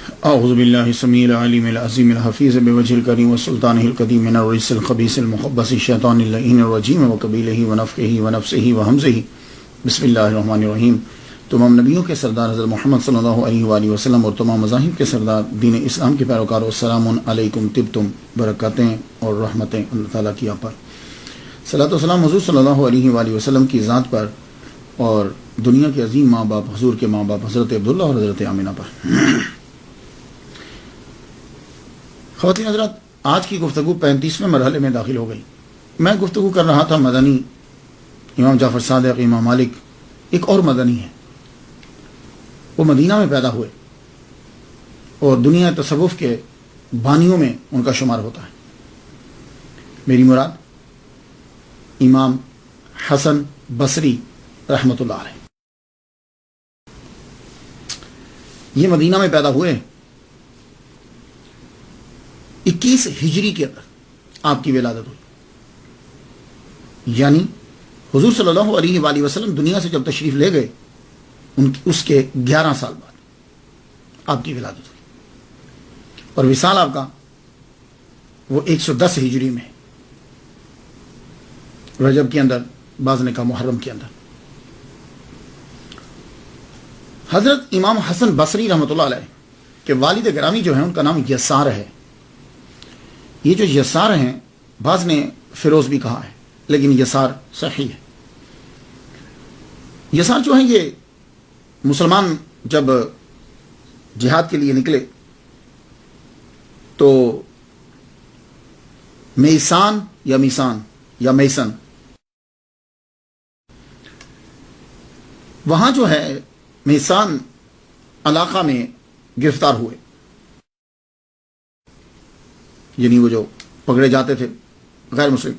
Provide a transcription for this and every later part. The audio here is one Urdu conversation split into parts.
اعوذ باللہ السمیع العلیم العظیم الحفیظ بوجہ الکریم والسلطانہ القدیم من الرجس الخبیث المخبث الشیطان اللعین الرجیم وقبیلہ ونفخہ ونفسہ وہمزہ بسم اللہ الرحمن الرحیم۔ تمام نبیوں کے سردار حضرت محمد صلی اللہ علیہ وآلہ وسلم اور تمام مذاہب کے سردار دین اسلام کے پیروکاروں، السلام علیکم، طبتم، برکاتیں اور رحمتیں اللہ تعالیٰ کی آپ پر۔ صلاۃ و سلام حضور صلی اللہ علیہ وآلہ وسلم کی ذات پر اور دنیا کے عظیم ماں باپ حضور کے ماں باپ حضرت عبداللہ اور حضرت آمنہ پر۔ خواتین حضرات، آج کی گفتگو 35ویں مرحلے میں داخل ہو گئی۔ میں گفتگو کر رہا تھا مدنی، امام جعفر صادق، امام مالک، ایک اور مدنی ہے، وہ مدینہ میں پیدا ہوئے اور دنیا تصوف کے بانیوں میں ان کا شمار ہوتا ہے۔ میری مراد امام حسن بصری رحمۃ اللہ علیہ، یہ مدینہ میں پیدا ہوئے 21 ہجری کے اندر آپ کی ولادت ہوئی، یعنی حضور صلی اللہ علیہ وآلہ وسلم دنیا سے جب تشریف لے گئے اس کے 11 سال بعد آپ کی ولادت ہوئی، اور وصال آپ کا وہ 110 ہجری میں، رجب کے اندر، بعض نے کہا محرم کے اندر۔ حضرت امام حسن بصری رحمۃ اللہ علیہ کے والد گرامی جو ہیں ان کا نام یسار ہے۔ یہ جو یسار ہیں، بعض نے فیروز بھی کہا ہے، لیکن یسار صحیح ہے۔ یسار جو ہیں یہ مسلمان جب جہاد کے لیے نکلے تو میسان یا میسان یا میسن، وہاں جو ہے میسان علاقہ میں گرفتار ہوئے، یعنی وہ جو پکڑے جاتے تھے غیر مسلم،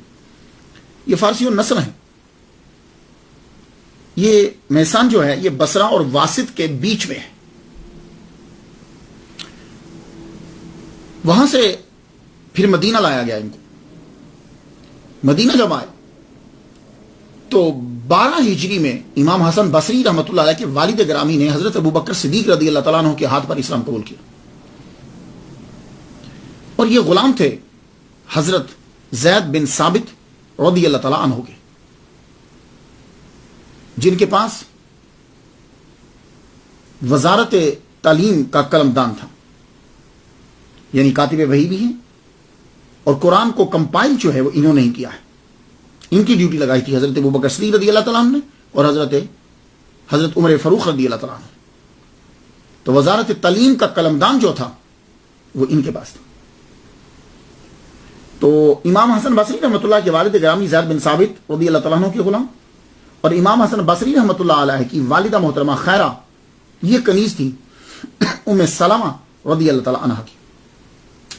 یہ فارسی النسل ہیں۔ یہ میسان جو ہے یہ بصرہ اور واسط کے بیچ میں ہے۔ وہاں سے پھر مدینہ لایا گیا ان کو۔ مدینہ جب آئے تو 12 ہجری میں امام حسن بصری رحمۃ اللہ علیہ کے والد گرامی نے حضرت ابوبکر صدیق رضی اللہ تعالیٰ عنہ کے ہاتھ پر اسلام قبول کیا، اور یہ غلام تھے حضرت زید بن ثابت رضی اللہ تعالیٰ عنہ کے، جن کے پاس وزارت تعلیم کا قلمدان تھا، یعنی کاتب وحی بھی ہیں، اور قرآن کو کمپائل جو ہے وہ انہوں نے ہی کیا ہے۔ ان کی ڈیوٹی لگائی تھی حضرت ابوبکر صدیق رضی اللہ تعالیٰ عنہ نے اور حضرت عمر فاروق رضی اللہ تعالیٰ عنہ۔ تو وزارت تعلیم کا قلمدان جو تھا وہ ان کے پاس تھا۔ تو امام حسن بصری رحمۃ اللہ کے والد گرامی زید بن ثابت رضی اللہ تعالیٰ عنہ کے غلام، اور امام حسن بصری رحمۃ اللہ علیہ کی والدہ محترمہ خیرہ، یہ کنیز تھی ام سلمہ رضی اللہ تعالیٰ عنہ کی۔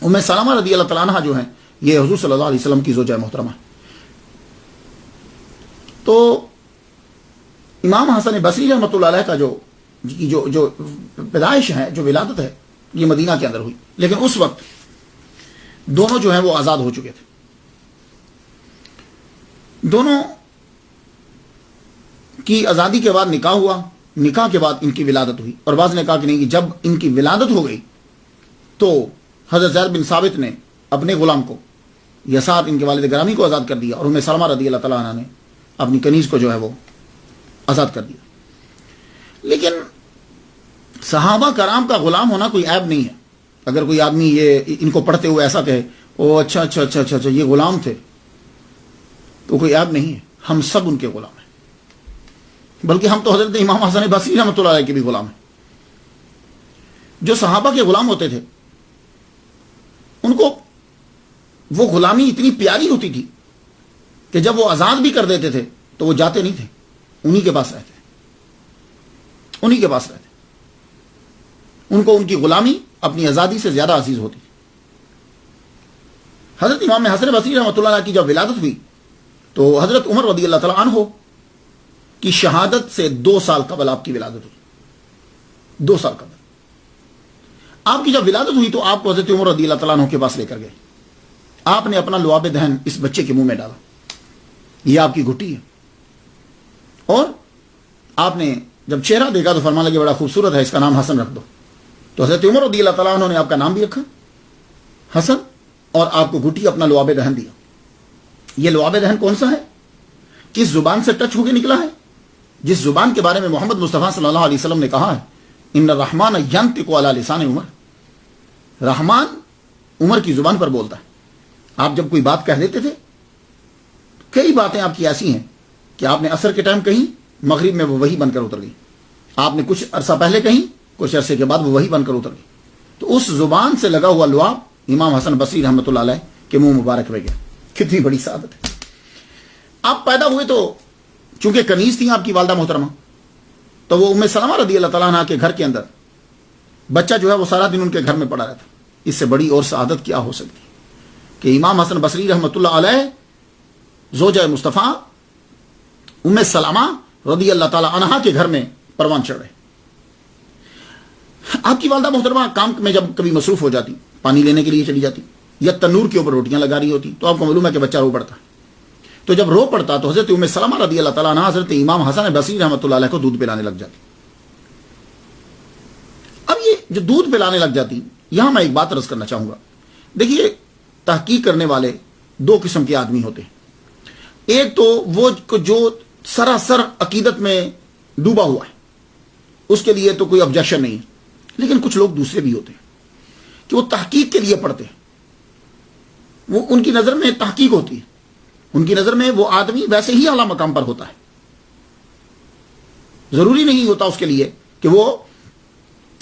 ام سلمہ رضی اللہ تعالیٰ عنہ جو ہیں یہ حضور صلی اللہ علیہ وسلم کی زوجہ محترمہ ہے۔ تو امام حسن بصری رحمۃ اللہ علیہ کا جو پیدائش ہے، جو ولادت ہے، یہ مدینہ کے اندر ہوئی، لیکن اس وقت دونوں جو ہیں وہ آزاد ہو چکے تھے۔ دونوں کی آزادی کے بعد نکاح ہوا، نکاح کے بعد ان کی ولادت ہوئی، اور بعض نے کہا کہ نہیں، کہ جب ان کی ولادت ہو گئی تو حضرت زید بن ثابت نے اپنے غلام کو، یسار ان کے والد گرامی کو آزاد کر دیا، اور ام سلمہ رضی اللہ تعالیٰ عنہ نے اپنی کنیز کو جو ہے وہ آزاد کر دیا۔ لیکن صحابہ کرام کا غلام ہونا کوئی عیب نہیں ہے۔ اگر کوئی آدمی یہ ان کو پڑھتے ہوئے ایسا کہے او اچھا یہ غلام تھے، تو کوئی عیب نہیں ہے، ہم سب ان کے غلام ہیں، بلکہ ہم تو حضرت امام حسن بصری رحمۃ اللہ علیہ کے بھی غلام ہیں۔ جو صحابہ کے غلام ہوتے تھے ان کو وہ غلامی اتنی پیاری ہوتی تھی کہ جب وہ آزاد بھی کر دیتے تھے تو وہ جاتے نہیں تھے، انہی کے پاس رہتے، انہی کے پاس رہتے۔ ان کو ان کی غلامی اپنی آزادی سے زیادہ عزیز ہوتی۔ حضرت امام حسن بصری رحمۃ اللہ علیہ کی جب ولادت ہوئی تو حضرت عمر رضی اللہ تعالیٰ عنہ کی شہادت سے 2 سال قبل آپ کی ولادت ہوئی۔ 2 سال قبل آپ کی جب ولادت ہوئی تو آپ کو حضرت عمر رضی اللہ تعالیٰ عنہ کے پاس لے کر گئے۔ آپ نے اپنا لعاب دہن اس بچے کے منہ میں ڈالا، یہ آپ کی گھٹی ہے، اور آپ نے جب چہرہ دیکھا تو فرمانے لگے بڑا خوبصورت ہے، اس کا نام حسن رکھ دو۔ تو حضرت عمر رضی اللہ تعالیٰ عنہ نے آپ کا نام بھی رکھا حسن، اور آپ کو گھٹی اپنا لعاب دہن دیا. یہ لعاب دہن کون سا ہے؟ کس زبان سے ٹچ ہو کے نکلا ہے؟ جس زبان کے بارے میں محمد مصطفیٰ صلی اللہ علیہ وسلم نے کہا ہے ان الرحمن ینطق علی لسان عمر، رحمان عمر کی زبان پر بولتا ہے. آپ جب کوئی بات کہہ دیتے تھے، کئی باتیں آپ کی ایسی ہیں کہ آپ نے عصر کے ٹائم کہیں، مغرب میں وہ وہی بن کر اتر گئی. آپ نے کچھ عرصہ پہلے کہیں، کچھ عرصے کے بعد وہ وہی بن کر اتر گئی. تو اس زبان سے لگا ہوا لعاب امام حسن بصری رحمۃ اللہ علیہ کے منہ مبارک میں گیا. کتنی بڑی سعادت ہے. آپ پیدا ہوئے تو چونکہ کنیز تھیں آپ کی والدہ محترمہ، تو وہ ام سلمہ رضی اللہ تعالیٰ عنہ کے گھر کے اندر بچہ جو ہے وہ سارا دن ان کے گھر میں پڑا رہتا. اس سے بڑی اور سعادت کیا ہو سکتی کہ امام حسن بصری رحمۃ اللہ علیہ زوجہ مصطفیٰ ام سلمہ رضی اللہ تعالیٰ عنہ کے گھر میں پروان چڑھ رہے. آپ کی والدہ محترمہ کام میں جب کبھی مصروف ہو جاتی، پانی لینے کے لیے چلی جاتی یا تنور کے اوپر روٹیاں لگا رہی ہوتی، تو آپ کو معلوم ہے کہ بچہ رو پڑتا. تو جب رو پڑتا تو حضرت ام سلمہ رضی اللہ تعالیٰ عنہ حضرت امام حسن بصری رحمۃ اللہ علیہ کو دودھ پلانے لگ جاتی. اب یہ جو دودھ پلانے لگ جاتی، یہاں میں ایک بات عرض کرنا چاہوں گا. دیکھیے، تحقیق کرنے والے دو قسم کے آدمی ہوتے ہیں. ایک تو وہ جو سراسر عقیدت میں ڈوبا ہوا ہے، اس کے لیے تو کوئی آبجیکشن نہیں ہے. لیکن کچھ لوگ دوسرے بھی ہوتے ہیں کہ وہ تحقیق کے لیے پڑھتے ہیں. وہ ان کی نظر میں تحقیق ہوتی ہے، ان کی نظر میں وہ آدمی ویسے ہی اعلیٰ مقام پر ہوتا ہے. ضروری نہیں ہوتا اس کے لیے کہ وہ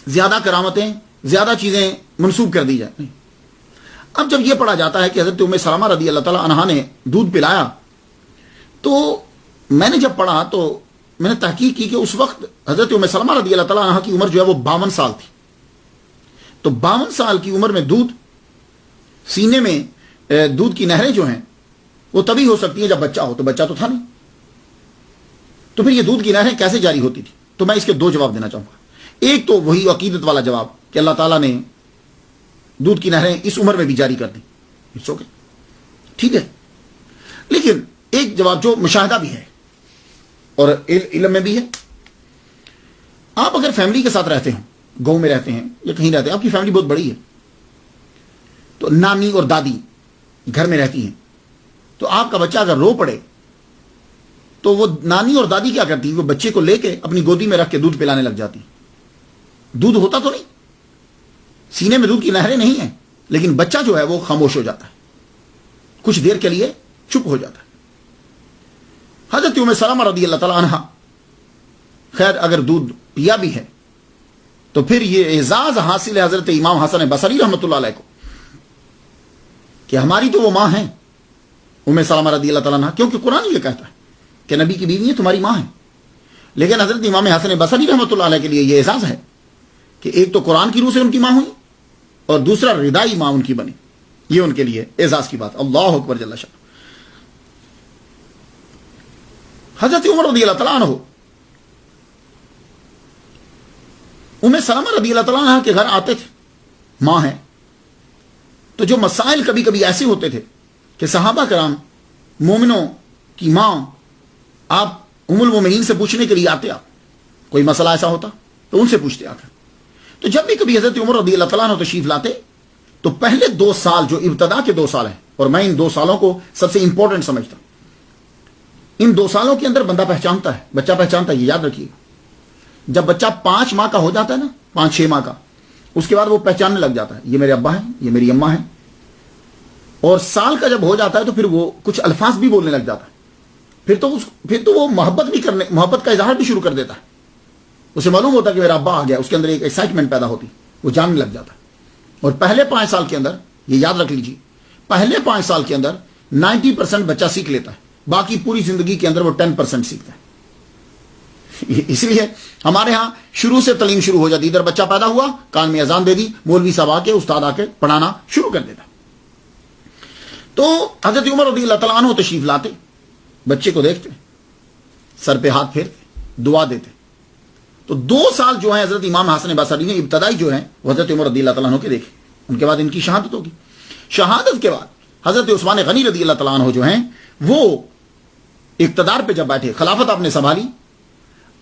زیادہ کرامتیں، زیادہ چیزیں منسوب کر دی جائیں. اب جب یہ پڑھا جاتا ہے کہ حضرت ام سلمہ رضی اللہ تعالیٰ عنہا نے دودھ پلایا، تو میں نے جب پڑھا تو میں نے تحقیق کی کہ اس وقت حضرت ام سلمہ رضی اللہ تعالیٰ عنہا کی عمر جو ہے وہ 52 سال تھی. تو 52 سال کی عمر میں دودھ سینے میں دودھ کی نہریں جو ہیں وہ تبھی ہو سکتی ہیں جب بچہ ہو. تو بچہ تو تھا نہیں، تو پھر یہ دودھ کی نہریں کیسے جاری ہوتی تھی؟ تو میں اس کے دو جواب دینا چاہوں گا. ایک تو وہی عقیدت والا جواب کہ اللہ تعالیٰ نے دودھ کی نہریں اس عمر میں بھی جاری کر دی، اٹس اوکے، ٹھیک ہے. لیکن ایک جواب جو مشاہدہ بھی ہے اور علم میں بھی ہے. آپ اگر فیملی کے ساتھ رہتے ہیں، گاؤں میں رہتے ہیں یا کہیں رہتے ہیں، آپ کی فیملی بہت بڑی ہے، تو نانی اور دادی گھر میں رہتی ہیں، تو آپ کا بچہ اگر رو پڑے تو وہ نانی اور دادی کیا کرتی ہے؟ وہ بچے کو لے کے اپنی گودی میں رکھ کے دودھ پلانے لگ جاتی. دودھ ہوتا تو نہیں، سینے میں دودھ کی نہریں نہیں ہیں، لیکن بچہ جو ہے وہ خاموش ہو جاتا ہے، کچھ دیر کے لیے چپ ہو جاتا ہے. حضرت ام سلمہ رضی اللہ تعالیٰ عنہ خیر اگر دودھ پیا بھی ہے تو پھر یہ اعزاز حاصل ہے حضرت امام حسن بصری رحمۃ اللہ علیہ کو کہ ہماری تو وہ ماں ہیں ام سلمہ رضی اللہ تعالیٰ عنہ، کیونکہ قرآن یہ کہتا ہے کہ نبی کی بیوی تمہاری ماں ہیں. لیکن حضرت امام حسن بصری رحمۃ اللہ علیہ کے لیے یہ اعزاز ہے کہ ایک تو قرآن کی روح سے ان کی ماں ہوئی اور دوسرا ردائی ماں ان کی بنی. یہ ان کے لیے اعزاز کی بات. اللہ اکبر جل شان. حضرت عمر رضی اللہ تعالیٰ عنہ ام سلمہ رضی اللہ تعالیٰ عنہ کے گھر آتے تھے، ماں ہیں، تو جو مسائل کبھی کبھی ایسے ہوتے تھے کہ صحابہ کرام مومنوں کی ماں آپ ام المومنین سے پوچھنے کے لیے آتے، آپ کوئی مسئلہ ایسا ہوتا تو ان سے پوچھتے آ کر. تو جب بھی کبھی حضرت عمر رضی اللہ تعالیٰ عنہ تشریف لاتے تو پہلے 2 سال جو ابتدا کے 2 سال ہیں، اور میں ان 2 سالوں کو سب سے امپورٹنٹ سمجھتا ہوں، ان 2 سالوں کے اندر بندہ پہچانتا ہے، بچہ پہچانتا ہے. یہ یاد رکھیے، جب بچہ 5 ماہ کا ہو جاتا ہے نا، 5-6 ماہ کا، اس کے بعد وہ پہچاننے لگ جاتا ہے یہ میرے ابا ہیں، یہ میری اماں ہیں. اور سال کا جب ہو جاتا ہے تو پھر وہ کچھ الفاظ بھی بولنے لگ جاتا ہے. پھر تو وہ محبت کا اظہار بھی شروع کر دیتا ہے. اسے معلوم ہوتا ہے کہ میرا ابا آ گیا، اس کے اندر ایک ایکسائٹمنٹ پیدا ہوتی، وہ جاننے لگ جاتا ہے. اور پہلے 5 سال کے اندر یہ یاد رکھ لیجیے، پہلے 5 سال کے اندر 90% بچہ سیکھ لیتا ہے، باقی پوری زندگی کے اندر وہ 10% سیکھتا ہے. اس لیے ہمارے ہاں شروع سے تعلیم شروع ہو جاتی. ادھر بچہ پیدا ہوا، کان میں اذان دے دی، مولوی صاحب آ کے، استاد آ کے پڑھانا شروع کر دیتا. تو حضرت عمر رضی اللہ تعالیٰ عنہ تشریف لاتے، بچے کو دیکھتے، سر پہ ہاتھ پھیرتے، دعا دیتے. تو 2 سال جو ہیں حضرت امام حسن بصری نے ابتدائی جو ہیں حضرت عمر رضی اللہ تعالیٰ عنہ کے دیکھے. ان کے بعد ان کی شہادت ہوگی. شہادت کے بعد حضرت عثمان غنی رضی اللہ تعالیٰ عنہ جو ہیں وہ اقتدار پہ جب بیٹھے، خلافت آپ نے سنبھالی.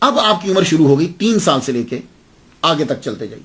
اب آپ کی عمر شروع ہو گئی 3 سال سے لے کے آگے تک چلتے جائیے.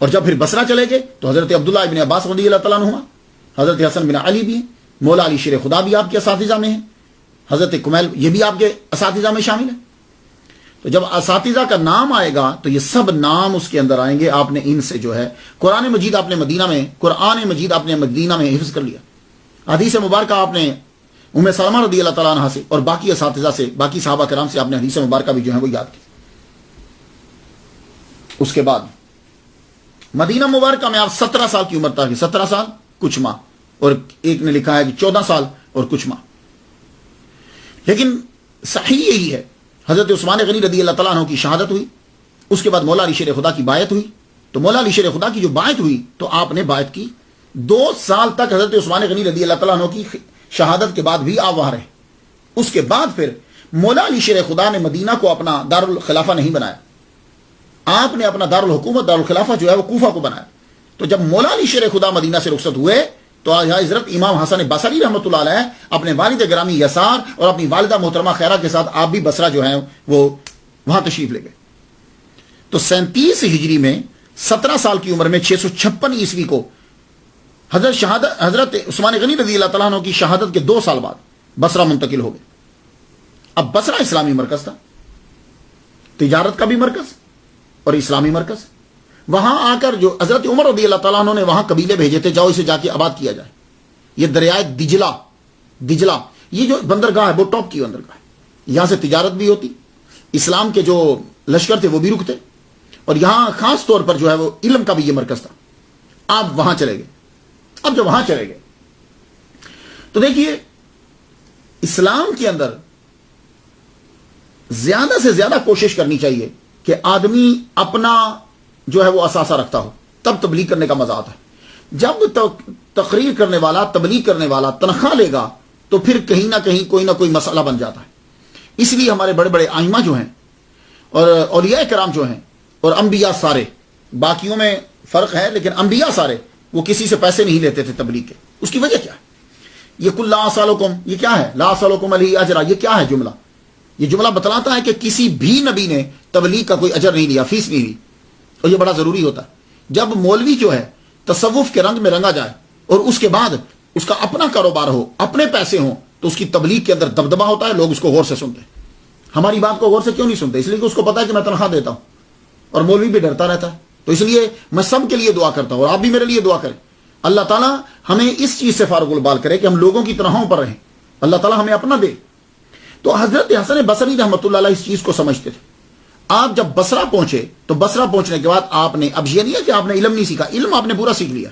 اور جب پھر بصرہ چلے گئے تو حضرت عبداللہ ابن عباس رضی اللہ تعالیٰ عنہما، حضرت حسن بن علی بھی ہیں، مولا علی شیر خدا بھی آپ کے اساتذہ میں ہیں، حضرت کمیل یہ بھی آپ کے اساتذہ میں شامل ہے۔ تو جب اساتذہ کا نام آئے گا تو یہ سب نام اس کے اندر آئیں گے۔ آپ نے ان سے جو ہے قرآن مجید آپ نے مدینہ میں حفظ کر لیا، حدیث مبارکہ آپ نے ام سلمہ رضی اللہ تعالیٰ عنہ سے اور باقی اساتذہ سے، باقی صحابہ کرام سے آپ نے حدیث مبارکہ بھی جو ہے وہ یاد کی۔ اس کے بعد مدینہ مبارکہ میں آپ 17 سال کی عمر تک، 17 سال کچھ ماہ، اور ایک نے لکھا ہے کہ 14 سال اور کچھ ماہ، لیکن صحیح یہی ہے۔ حضرت عثمان غنی رضی اللہ تعالیٰ عنہ کی شہادت ہوئی، اس کے بعد مولا علی شیر خدا کی بایعت ہوئی۔ تو مولا علی شیر خدا کی جو بایعت ہوئی تو آپ نے بایعت کی، 2 سال تک حضرت عثمان غنی رضی اللہ تعالیٰ عنہ کی شہادت کے بعد بھی آپ وہاں رہے۔ اس کے بعد پھر مولا علی شیر خدا نے مدینہ کو اپنا دارالخلافہ نہیں بنایا، آپ نے اپنا دارالحکومت دارالخلافہ جو ہے وہ کوفہ کو بنایا۔ تو جب مولا علی شیر خدا مدینہ سے رخصت ہوئے تو حضرت امام حسن بصری رحمۃ اللہ علیہ اپنے والد گرامی یسار اور اپنی والدہ محترمہ خیرہ کے ساتھ آپ بھی بصرہ جو ہیں وہ وہاں تشریف لے گئے۔ تو 37 ہجری میں 17 سال کی عمر میں 656 عیسوی کو حضرت عثمان غنی رضی اللہ تعالیٰ عنہ کی شہادت کے 2 سال بعد بصرہ منتقل ہو گئے۔ اب بصرہ اسلامی مرکز تھا، تجارت کا بھی مرکز اور اسلامی مرکز۔ وہاں آ کر جو حضرت عمر رضی اللہ تعالیٰ عنہ نے وہاں قبیلے بھیجے تھے، جاؤ اسے جا کے آباد کیا جائے۔ یہ دریائے دجلہ یہ جو بندرگاہ ہے وہ ٹاپ کی بندرگاہ ہے، یہاں سے تجارت بھی ہوتی، اسلام کے جو لشکر تھے وہ بھی رکتے، اور یہاں خاص طور پر جو ہے وہ علم کا بھی یہ مرکز تھا۔ آپ وہاں چلے گئے۔ اب جب وہاں چلے گئے تو دیکھیے اسلام کے اندر زیادہ سے زیادہ کوشش کرنی چاہیے کہ آدمی اپنا جو ہے وہ اثاثہ رکھتا ہو، تب تبلیغ کرنے کا مزہ آتا ہے۔ جب تقریر کرنے والا، تبلیغ کرنے والا تنخواہ لے گا تو پھر کہیں نہ کہیں کوئی نہ کوئی مسئلہ بن جاتا ہے۔ اس لیے ہمارے بڑے بڑے ائمہ جو ہیں اور اولیاء کرام جو ہیں اور انبیاء سارے، باقیوں میں فرق ہے لیکن انبیاء سارے وہ کسی سے پیسے نہیں لیتے تھے تبلیغ کے۔ اس کی وجہ کیا ہے؟ یہ کل لا اسالکم، یہ کیا ہے؟ لا اسالکم علیہ اجرا، یہ کیا ہے جملہ؟ یہ جملہ بتلاتا ہے کہ کسی بھی نبی نے تبلیغ کا کوئی اجر نہیں لیا، فیس نہیں لی، اور یہ بڑا ضروری ہوتا ہے۔ جب مولوی جو ہے تصوف کے رنگ میں رنگا جائے اور اس کے بعد اس کا اپنا کاروبار ہو، اپنے پیسے ہوں، تو اس کی تبلیغ کے اندر دبدبہ ہوتا ہے، لوگ اس کو غور سے سنتے ہیں۔ ہماری بات کو غور سے کیوں نہیں سنتے؟ اس لیے کہ اس کو پتا ہے کہ میں تنخواہ دیتا ہوں، اور مولوی بھی ڈرتا رہتا ہے۔ تو اس لیے میں سب کے لیے دعا کرتا ہوں، اور آپ بھی میرے لیے دعا کریں، اللہ تعالیٰ ہمیں اس چیز سے فارغ البال کرے کہ ہم لوگوں کی تنخواہوں پر رہیں، اللہ تعالیٰ ہمیں اپنا دے۔ تو حضرت حسن بصری رحمۃ اللہ علیہ اس چیز کو سمجھتے تھے۔ آپ جب بصرہ پہنچے تو بصرہ پہنچنے کے بعد آپ نے، اب یہ نہیں ہے کہ آپ نے علم نہیں سیکھا، علم آپ نے پورا سیکھ لیا،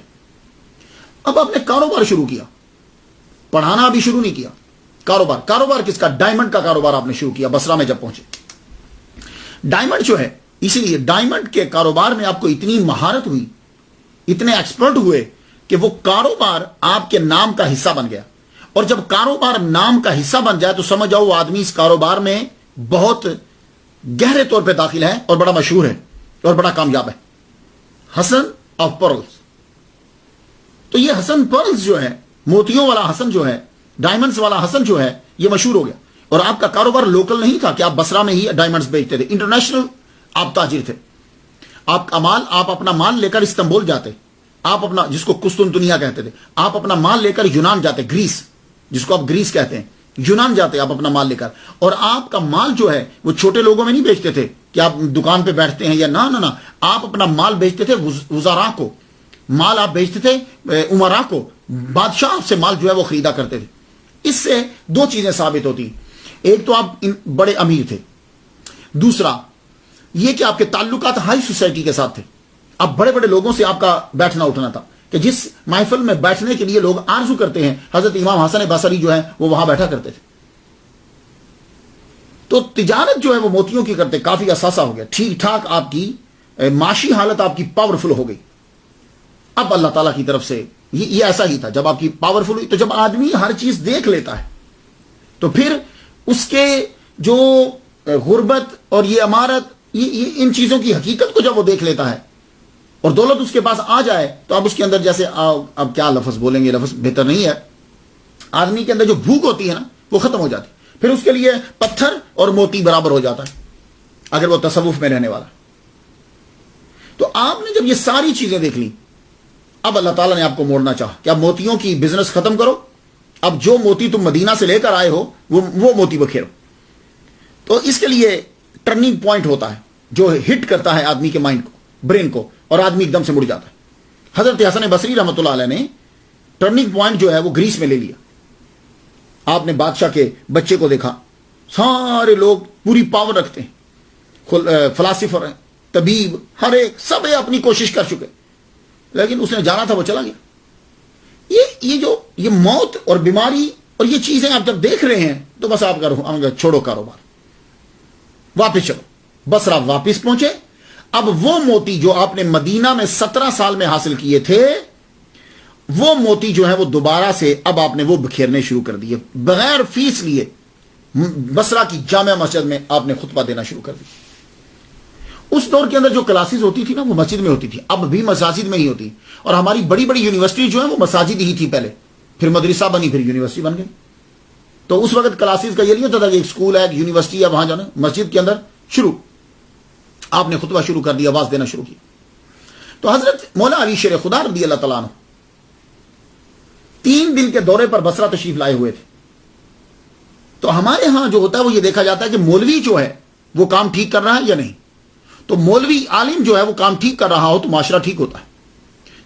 اب آپ نے کاروبار شروع کیا، پڑھانا ابھی شروع نہیں کیا۔ کاروبار کس کا؟ ڈائمنڈ کا کاروبار آپ نے شروع کیا بصرہ میں جب پہنچے۔ ڈائمنڈ جو ہے، اسی لیے ڈائمنڈ کے کاروبار میں آپ کو اتنی مہارت ہوئی، اتنے ایکسپرٹ ہوئے کہ وہ کاروبار آپ کے نام کا حصہ بن گیا۔ اور جب کاروبار نام کا حصہ بن جائے تو سمجھ جاؤ وہ آدمی اس کاروبار میں بہت گہرے طور پہ داخل ہے اور بڑا مشہور ہے اور بڑا کامیاب ہے۔ حسن آف پرلز، تو یہ حسن پرلز جو ہے، موتیوں والا حسن جو ہے، ڈائمنڈز والا حسن جو ہے، یہ مشہور ہو گیا۔ اور آپ کا کاروبار لوکل نہیں تھا کہ آپ بصرہ میں ہی ڈائمنڈز بیچتے تھے، انٹرنیشنل آپ تاجر تھے۔ آپ اپنا مال لے کر استنبول جاتے، آپ اپنا، جس کو قسطنطنیہ کہتے تھے، آپ اپنا مال لے کر یونان جاتے، گریس جس کو آپ گریس کہتے ہیں، یونان جاتے آپ اپنا مال لے کر، اور آپ کا مال جو ہے وہ چھوٹے لوگوں میں نہیں بیچتے تھے کہ آپ دکان پہ بیٹھتے ہیں یا نہ، آپ اپنا مال بیچتے تھے وزراء کو، مال آپ بیچتے تھے امراء کو، بادشاہ آپ سے مال جو ہے وہ خریدا کرتے تھے۔ اس سے 2 چیزیں ثابت ہوتی ہیں، ایک تو آپ بڑے امیر تھے، دوسرا یہ کہ آپ کے تعلقات ہائی سوسائٹی کے ساتھ تھے، اب بڑے بڑے لوگوں سے آپ کا بیٹھنا اٹھنا تھا کہ جس محفل میں بیٹھنے کے لیے لوگ آرزو کرتے ہیں، حضرت امام حسن بصری جو ہے وہ وہاں بیٹھا کرتے تھے۔ تو تجارت جو ہے وہ موتیوں کی کرتے، کافی اثاثہ ہو گیا، ٹھیک ٹھاک آپ کی معاشی حالت آپ کی پاورفل ہو گئی۔ اب اللہ تعالیٰ کی طرف سے یہ ایسا ہی تھا، جب آپ کی پاورفل ہوئی تو جب آدمی ہر چیز دیکھ لیتا ہے تو پھر اس کے جو غربت اور یہ امارت، یہ ان چیزوں کی حقیقت کو جب وہ دیکھ لیتا ہے اور دولت اس کے پاس آ جائے تو اب اس کے اندر جیسے اب کیا لفظ بولیں گے، لفظ بہتر نہیں ہے، آدمی کے اندر جو بھوک ہوتی ہے نا وہ ختم ہو جاتی، پھر اس کے لیے پتھر اور موتی برابر ہو جاتا ہے اگر وہ تصوف میں رہنے والا۔ تو آپ نے جب یہ ساری چیزیں دیکھ لی، اب اللہ تعالیٰ نے آپ کو موڑنا چاہا کہ اب موتیوں کی بزنس ختم کرو، اب جو موتی تم مدینہ سے لے کر آئے ہو وہ موتی بکھیرو۔ تو اس کے لیے ٹرننگ پوائنٹ ہوتا ہے جو ہٹ کرتا ہے آدمی کے مائنڈ کو، برین کو، اور آدمی ایک دم سے مڑ جاتا ہے۔ حضرت حسن بصری رحمۃ اللہ علیہ نے ٹرننگ پوائنٹ جو ہے وہ گریس میں لے لیا۔ آپ نے بادشاہ کے بچے کو دیکھا، سارے لوگ پوری پاور رکھتے ہیں، فلاسفر ہیں، طبیب، ہر ایک سب اپنی کوشش کر چکے، لیکن اس نے جانا تھا وہ چلا گیا۔ یہ موت اور بیماری اور یہ چیزیں آپ جب دیکھ رہے ہیں تو بس آپ چھوڑو کاروبار، واپس چلو۔ بصرہ واپس پہنچے۔ اب وہ موتی جو آپ نے مدینہ میں 17 سال میں حاصل کیے تھے، وہ موتی جو ہے وہ دوبارہ سے اب آپ نے وہ بکھیرنے شروع کر دیے، بغیر فیس لیے۔ بصرہ کی جامع مسجد میں آپ نے خطبہ دینا شروع کر دیا۔ اس دور کے اندر جو کلاسز ہوتی تھی نا وہ مسجد میں ہوتی تھی، اب بھی مساجد میں ہی ہوتی، اور ہماری بڑی بڑی یونیورسٹی جو ہیں وہ مساجد ہی تھی پہلے، پھر مدرسہ بنی، پھر یونیورسٹی بن گئی۔ تو اس وقت کلاسز کا یہ نہیں ہوتا تھا کہ ایک اسکول ہے، ایک یونیورسٹی ہے، وہاں جانا، مسجد کے اندر شروع آپ نے خطبہ شروع کر دیا، آواز دینا شروع کی۔ تو حضرت مولا علی شیر خدا رضی اللہ تعالیٰ عنہ 3 دن کے دورے پر بصرہ تشریف لائے ہوئے تھے۔ تو ہمارے ہاں جو ہوتا ہے وہ یہ دیکھا جاتا ہے کہ مولوی جو ہے وہ کام ٹھیک کر رہا ہے یا نہیں۔ تو مولوی عالم جو ہے وہ کام ٹھیک کر رہا ہو تو معاشرہ ٹھیک ہوتا ہے،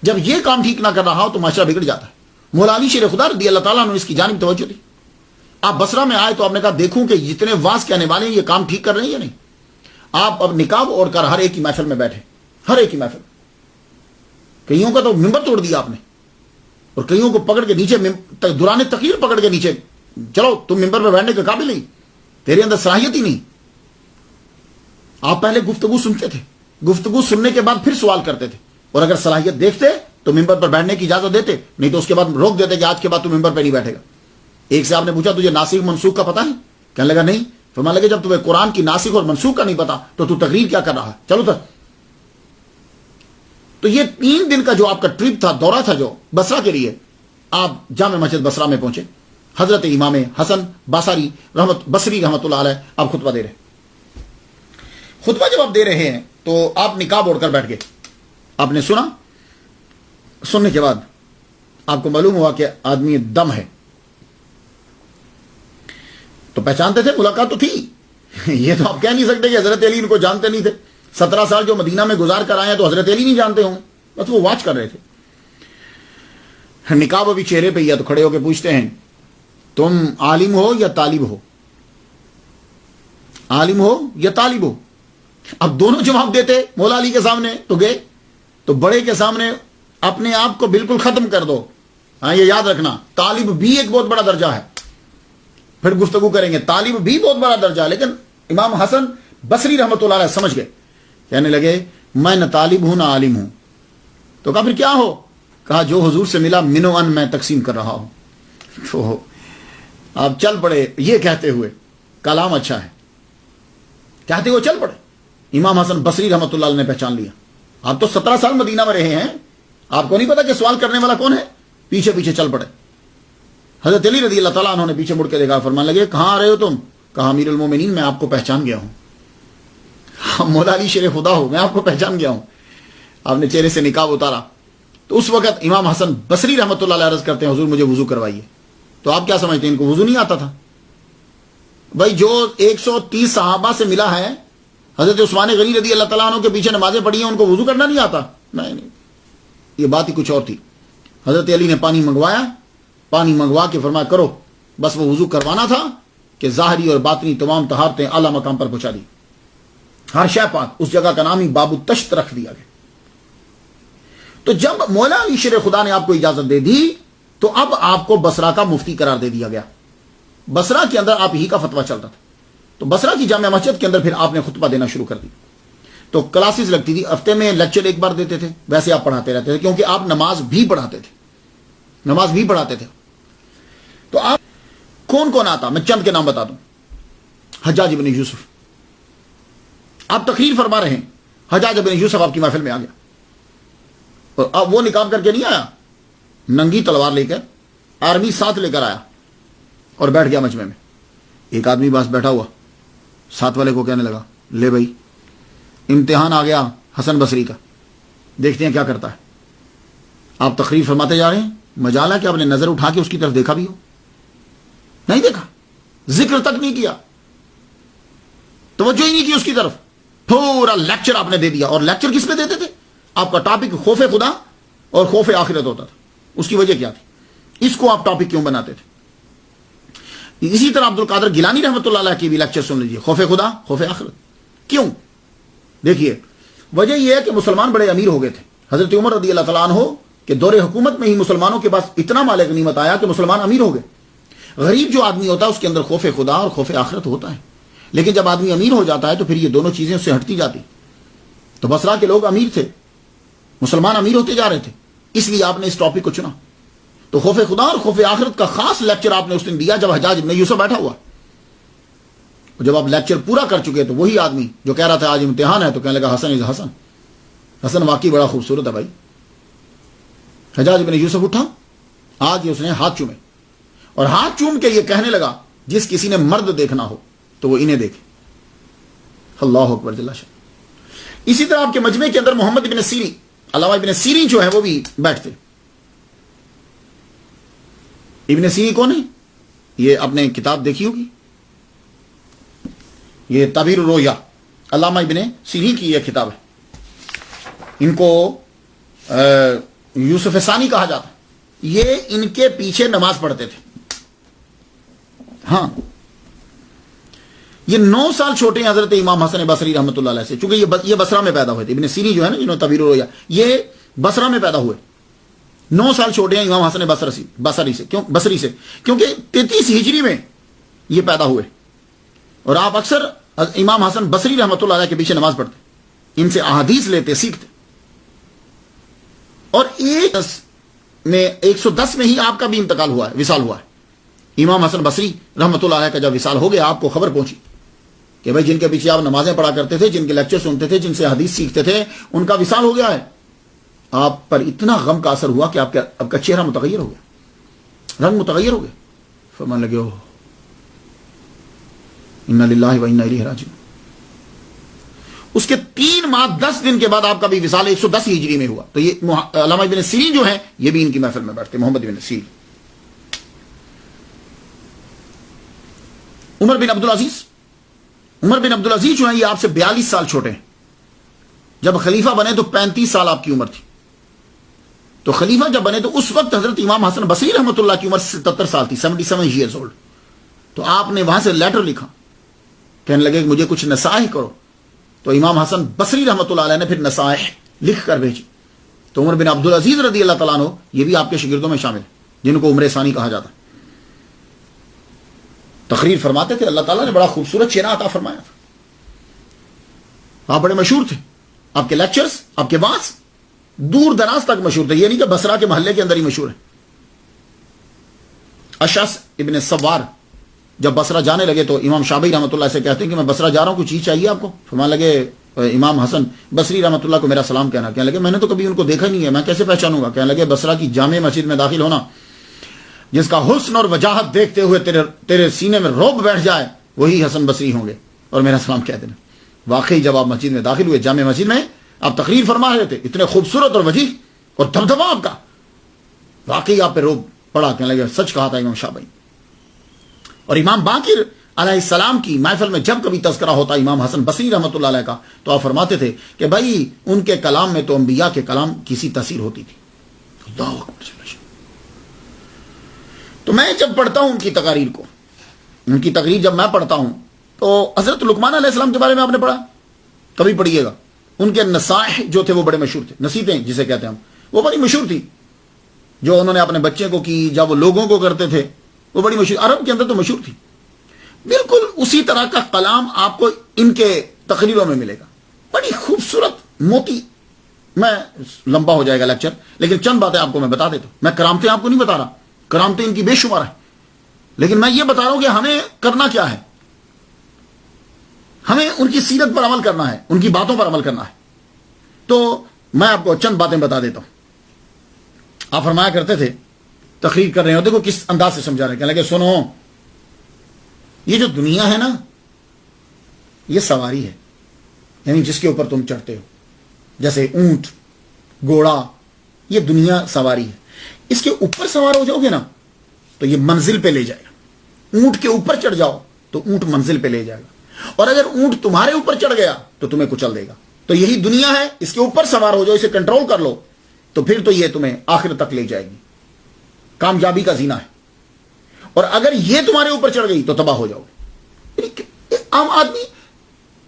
جب یہ کام ٹھیک نہ کر رہا ہو تو معاشرہ بگڑ جاتا ہے۔ مولا علی شیر خدا رضی اللہ تعالیٰ عنہ اس کی جانب توجہ دی۔ آپ بصرہ میں آئے تو آپ نے کہا دیکھوں کہ جتنے واز کہنے والے ہیں یہ کام ٹھیک کر رہے ہیں یا نہیں۔ آپ اب نقاب اوڑھ کر ہر ایک کی محفل میں بیٹھے، ہر ایک کی محفل، کئیوں کا تو ممبر توڑ دیا آپ نے، اور کئیوں کو پکڑ کے نیچے دوران تقریر پکڑ کے نیچے، چلو تم ممبر پہ بیٹھنے کے قابل نہیں، تیرے اندر صلاحیت ہی نہیں۔ آپ پہلے گفتگو سنتے تھے، گفتگو سننے کے بعد پھر سوال کرتے تھے، اور اگر صلاحیت دیکھتے تو ممبر پر بیٹھنے کی اجازت دیتے، نہیں تو اس کے بعد روک دیتے کہ آج کے بعد تو ممبر پہ نہیں بیٹھے گا۔ ایک سے آپ نے پوچھا تجھے ناسخ منسوخ کا پتہ ہے؟ کہنے لگا نہیں۔ فرمانے لگے جب تمہیں قرآن کی ناسخ اور منسوخ کا نہیں پتا تو تقریر کیا کر رہا ہے، چلو تک۔ تو یہ 3 دن کا جو آپ کا ٹرپ تھا، دورہ تھا جو بصرہ کے لیے، آپ جامع مسجد بصرہ میں پہنچے۔ حضرت امام حسن بصری رحمۃ اللہ علیہ آپ خطبہ دے رہے ہیں۔ خطبہ جب آپ دے رہے ہیں تو آپ نقاب اوڑھ کر بیٹھ گئے۔ آپ نے سنا، سننے کے بعد آپ کو معلوم ہوا کہ آدمی دم ہے، تو پہچانتے تھے، ملاقات تو تھی۔ یہ تو آپ کہہ نہیں سکتے کہ حضرت علی ان کو جانتے نہیں تھے۔ 17 سال جو مدینہ میں گزار کر آئے ہیں تو حضرت علی نہیں جانتے ہوں، بس وہ واچ کر رہے تھے۔ نقاب ابھی چہرے پہ ہی ہے تو کھڑے ہو کے پوچھتے ہیں تم عالم ہو یا طالب ہو؟ عالم ہو یا طالب ہو؟ اب دونوں جواب دیتے مولا علی کے سامنے تو گئے، تو بڑے کے سامنے اپنے آپ کو بالکل ختم کر دو۔ ہاں یہ یاد رکھنا، طالب بھی ایک بہت بڑا درجہ ہے، پھر گفتگو کریں گے، طالب بھی بہت بڑا درجہ ہے۔ لیکن امام حسن بصری رحمۃ اللہ علیہ سمجھ گئے، کہنے لگے میں نہ طالب ہوں نہ عالم ہوں۔ تو کہا پھر کیا ہو؟ کہا جو حضور سے ملا منو ان میں تقسیم کر رہا ہوں۔ تو آپ چل پڑے یہ کہتے ہوئے، کلام اچھا ہے کہتے ہوئے چل پڑے۔ امام حسن بصری رحمۃ اللہ علیہ نے پہچان لیا، آپ تو 17 سال مدینہ میں رہے ہیں، آپ کو نہیں پتا کہ سوال کرنے والا کون ہے؟ پیچھے پیچھے چل پڑے۔ حضرت علی رضی اللہ تعالیٰ عنہ نے پیچھے مڑ کے دیکھا، فرمانے لگے کہاں آ رہے ہو تم؟ کہا امیر المومنین میں آپ کو پہچان گیا ہوں، مولا علی شیر خدا ہو، میں آپ کو پہچان گیا ہوں۔ آپ نے چہرے سے نقاب اتارا تو اس وقت امام حسن بصری رحمۃ اللہ علیہ عرض کرتے ہیں حضور مجھے وضو کروائیے۔ تو آپ کیا سمجھتے ہیں ان کو وضو نہیں آتا تھا؟ بھائی جو 130 صحابہ سے ملا ہے، حضرت عثمان غنی رضی اللہ تعالیٰ عنہ کے پیچھے نمازیں پڑھی ہیں، ان کو وضو کرنا نہیں آتا؟ نہیں، یہ بات ہی کچھ اور تھی۔ حضرت علی نے پانی منگوایا، پانی منگوا کے فرمایا کرو، بس وہ وضو کروانا تھا کہ ظاہری اور باطنی تمام طہارتیں اعلیٰ مقام پر پہنچا دی، ہر شے پاک۔ اس جگہ کا نام ہی باب التشت رکھ دیا گیا۔ تو جب مولا علی شیر خدا نے آپ کو اجازت دے دی تو اب آپ کو بصرہ کا مفتی قرار دے دیا گیا۔ بصرہ کے اندر آپ ہی کا فتویٰ چلتا تھا، تو بصرہ کی جامع مسجد کے اندر پھر آپ نے خطبہ دینا شروع کر دی۔ تو کلاسز لگتی تھی، ہفتے میں لیکچر ایک بار دیتے تھے، ویسے آپ پڑھاتے رہتے تھے کیونکہ آپ نماز بھی پڑھاتے تھے۔ تو آپ کون کون آتا؟ میں چند کے نام بتا دوں۔ حجاج بن یوسف، آپ تقریر فرما رہے ہیں، حجاج بن یوسف آپ کی محفل میں آ گیا، اور اب وہ نقاب کر کے نہیں آیا، ننگی تلوار لے کر، آرمی ساتھ لے کر آیا اور بیٹھ گیا مجمع میں۔ ایک آدمی پاس بیٹھا ہوا ساتھ والے کو کہنے لگا لے بھائی امتحان آ گیا حسن بصری کا، دیکھتے ہیں کیا کرتا ہے. آپ تقریر فرماتے جا رہے ہیں, مجال ہے کہ آپ نے نظر اٹھا کے اس کی طرف دیکھا بھی ہو؟ نہیں دیکھا, ذکر تک نہیں کیا, توجہ ہی نہیں کی اس کی طرف. پورا لیکچر آپ نے دے دیا. اور لیکچر کس پہ دیتے تھے؟ آپ کا ٹاپک خوف خدا اور خوف آخرت ہوتا تھا. اس کی وجہ کیا تھی؟ اس کو آپ ٹاپک کیوں بناتے تھے؟ اسی طرح عبد القادر گیلانی رحمۃ اللہ علیہ کی بھی لیکچر سن لیجیے, خوف خدا خوف آخرت. کیوں؟ دیکھیے, وجہ یہ ہے کہ مسلمان بڑے امیر ہو گئے تھے. حضرت عمر رضی اللہ تعالیٰ عنہ کہ دور حکومت میں ہی مسلمانوں کے پاس اتنا مال غنیمت آیا کہ مسلمان امیر ہو گئے. غریب جو آدمی ہوتا ہے اس کے اندر خوف خدا اور خوف آخرت ہوتا ہے, لیکن جب آدمی امیر ہو جاتا ہے تو پھر یہ دونوں چیزیں اس سے ہٹتی جاتی. تو بصرہ کے لوگ امیر تھے, مسلمان امیر ہوتے جا رہے تھے, اس لیے آپ نے اس ٹاپک کو چنا. تو خوف خدا اور خوف آخرت کا خاص لیکچر آپ نے اس دن دیا جب حجاج ابن یوسف بیٹھا ہوا. جب آپ لیکچر پورا کر چکے تو وہی آدمی جو کہہ رہا تھا آج امتحان ہے, تو کہنے لگا حسن از حسن, حسن واقعی بڑا خوبصورت ہے بھائی. حجاج ابن یوسف اٹھا, آج اس نے ہاتھ چومے, اور ہاتھ چوم کے یہ کہنے لگا جس کسی نے مرد دیکھنا ہو تو وہ انہیں دیکھے. اللہ اکبر جل شان. اسی طرح آپ کے مجمع کے اندر محمد ابن سیرین, علامہ ابن سیرین جو ہے وہ بھی بیٹھتے. ابن سیرین کون ہے؟ یہ آپ نے کتاب دیکھی ہوگی, یہ تعبیر الرؤیا, علامہ ابن سیرین کی یہ کتاب ہے. ان کو یوسف ثانی کہا جاتا. یہ ان کے پیچھے نماز پڑھتے تھے. ہاں, یہ 9 سال چھوٹے ہیں حضرت امام حسن بصری رحمۃ اللہ علیہ سے, چونکہ یہ بصرہ میں پیدا ہوئے تھے. ابن سیرین جو ہے نا جنہوں نے تعبیر الرؤیا, یہ بصرہ میں پیدا ہوئے. 9 سال چھوٹے ہیں امام حسن بصری سے. کیوں بصری سے؟ کیونکہ 33 ہجری میں یہ پیدا ہوئے, اور آپ اکثر امام حسن بصری رحمۃ اللہ علیہ کے پیچھے نماز پڑھتے, ان سے احادیث لیتے, سیکھتے. اور 110 میں ہی آپ کا بھی انتقال ہوا ہے, وصال ہوا ہے. امام حسن بصری رحمۃ اللہ علیہ کا جب وصال ہو گیا, آپ کو خبر پہنچی کہ بھائی جن کے پیچھے آپ نمازیں پڑھا کرتے تھے, جن کے لیکچر سنتے تھے, جن سے حدیث سیکھتے تھے, ان کا وصال ہو گیا ہے. آپ پر اتنا غم کا اثر ہوا کہ آپ کا چہرہ متغیر ہو گیا, رنگ متغیر ہو گیا. فرمانے لگے, انا للہ و انا الیہ راجعون. اس کے 3 ماہ 10 دن کے بعد آپ کا بھی وصال 110 ہجری میں ہوا. تو یہ علامہ ابن سیرین جو ہیں یہ بھی ان کی محفل میں بیٹھتے, محمد ابن سیرین. عمر بن عبد العزیز جو ہیں یہ آپ سے 42 سال چھوٹے ہیں. جب خلیفہ بنے تو 35 سال آپ کی عمر تھی. تو خلیفہ جب بنے تو اس وقت حضرت امام حسن بصری رحمۃ اللہ کی عمر 77 سال تھی, 77 ایئرز اولڈ. تو آپ نے وہاں سے لیٹر لکھا, کہنے لگے کہ مجھے کچھ نصائح کرو. تو امام حسن بصری رحمۃ اللہ علیہ نے پھر نصائح لکھ کر بھیجی. تو عمر بن عبد العزیز رضی اللہ تعالیٰ عنہ یہ بھی آپ کے شاگردوں میں شامل ہیں, جن کو عمر ثانی کہا جاتا. تقریر فرماتے تھے, اللہ تعالیٰ نے بڑا خوبصورت چہرہ عطا فرمایا تھا. آپ بڑے مشہور تھے, آپ کے لیکچرز, آپ کے وعظ دور دراز تک مشہور تھے. یہ نہیں کہ بصرہ کے محلے کے اندر ہی مشہور ہے. اشعث ابن سوار جب بصرہ جانے لگے تو امام شافعی رحمۃ اللہ سے کہتے ہیں کہ میں بصرہ جا رہا ہوں, کوئی چیز چاہیے آپ کو؟ فرمانے لگے امام حسن بصری رحمۃ اللہ کو میرا سلام کہنا. کہنے لگے میں نے تو کبھی ان کو دیکھا نہیں ہے, میں کیسے پہچانوں گا؟ کہنے لگے بصرہ کی جامع مسجد میں داخل ہونا, جس کا حسن اور وجاہت دیکھتے ہوئے تیرے سینے میں روب بیٹھ جائے, وہی حسن بصری ہوں گے, اور میرا سلام کہہ دینا. واقعی جب آپ مسجد میں داخل ہوئے, جامع مسجد میں آپ تقریر فرما رہے تھے, اتنے خوبصورت اور وجیح اور دبدبا آپ کا, واقعی آپ پہ روب پڑا. کہنے لگے سچ کہا تھا امام شافعی. اور امام باقر علیہ السلام کی محفل میں جب کبھی تذکرہ ہوتا امام حسن بصری رحمۃ اللہ علیہ کا, تو آپ فرماتے تھے کہ بھائی ان کے کلام میں تو انبیاء کے کلام کی سی تاثیر ہوتی تھی. اللہ اکبر. تو میں جب پڑھتا ہوں ان کی تقاریر کو, ان کی تقریر جب میں پڑھتا ہوں تو حضرت لقمان علیہ السلام کے بارے میں آپ نے پڑھا, کبھی پڑھیے گا. ان کے نصائح جو تھے وہ بڑے مشہور تھے, نصیحتیں جسے کہتے ہیں ہم, وہ بڑی مشہور تھی. جو انہوں نے اپنے بچے کو کی, جب وہ لوگوں کو کرتے تھے, وہ بڑی مشہور, عرب کے اندر تو مشہور تھی. بالکل اسی طرح کا کلام آپ کو ان کے تقریروں میں ملے گا, بڑی خوبصورت موتی. میں لمبا ہو جائے گا لیکچر, لیکن چند باتیں آپ کو میں بتا دیتا ہوں. میں کرامتیں آپ کو نہیں بتا رہا, کرامتیں ان کی بے شمار ہیں, لیکن میں یہ بتا رہا ہوں کہ ہمیں کرنا کیا ہے. ہمیں ان کی سیرت پر عمل کرنا ہے, ان کی باتوں پر عمل کرنا ہے. تو میں آپ کو چند باتیں بتا دیتا ہوں. آپ فرمایا کرتے تھے, تقریر کر رہے ہو, دیکھو کس انداز سے سمجھا رہے ہیں. کہنے لگے سنو, یہ جو دنیا ہے نا, یہ سواری ہے, یعنی جس کے اوپر تم چڑھتے ہو, جیسے اونٹ گھوڑا، یہ دنیا سواری ہے. اس کے اوپر سوار ہو جاؤ گے نا تو یہ منزل پہ لے جائے گا. اونٹ کے اوپر چڑھ جاؤ تو اونٹ منزل پہ لے جائے گا، اور اگر اونٹ تمہارے اوپر چڑھ گیا تو تمہیں کچل دے گا. تو یہی دنیا ہے، اس کے اوپر سوار ہو جاؤ، اسے کنٹرول کر لو تو پھر تو یہ تمہیں آخر تک لے جائے گی. کامیابی کا زینہ ہے. اور اگر یہ تمہارے اوپر چڑھ گئی تو تباہ ہو جاؤ گے. عام آدمی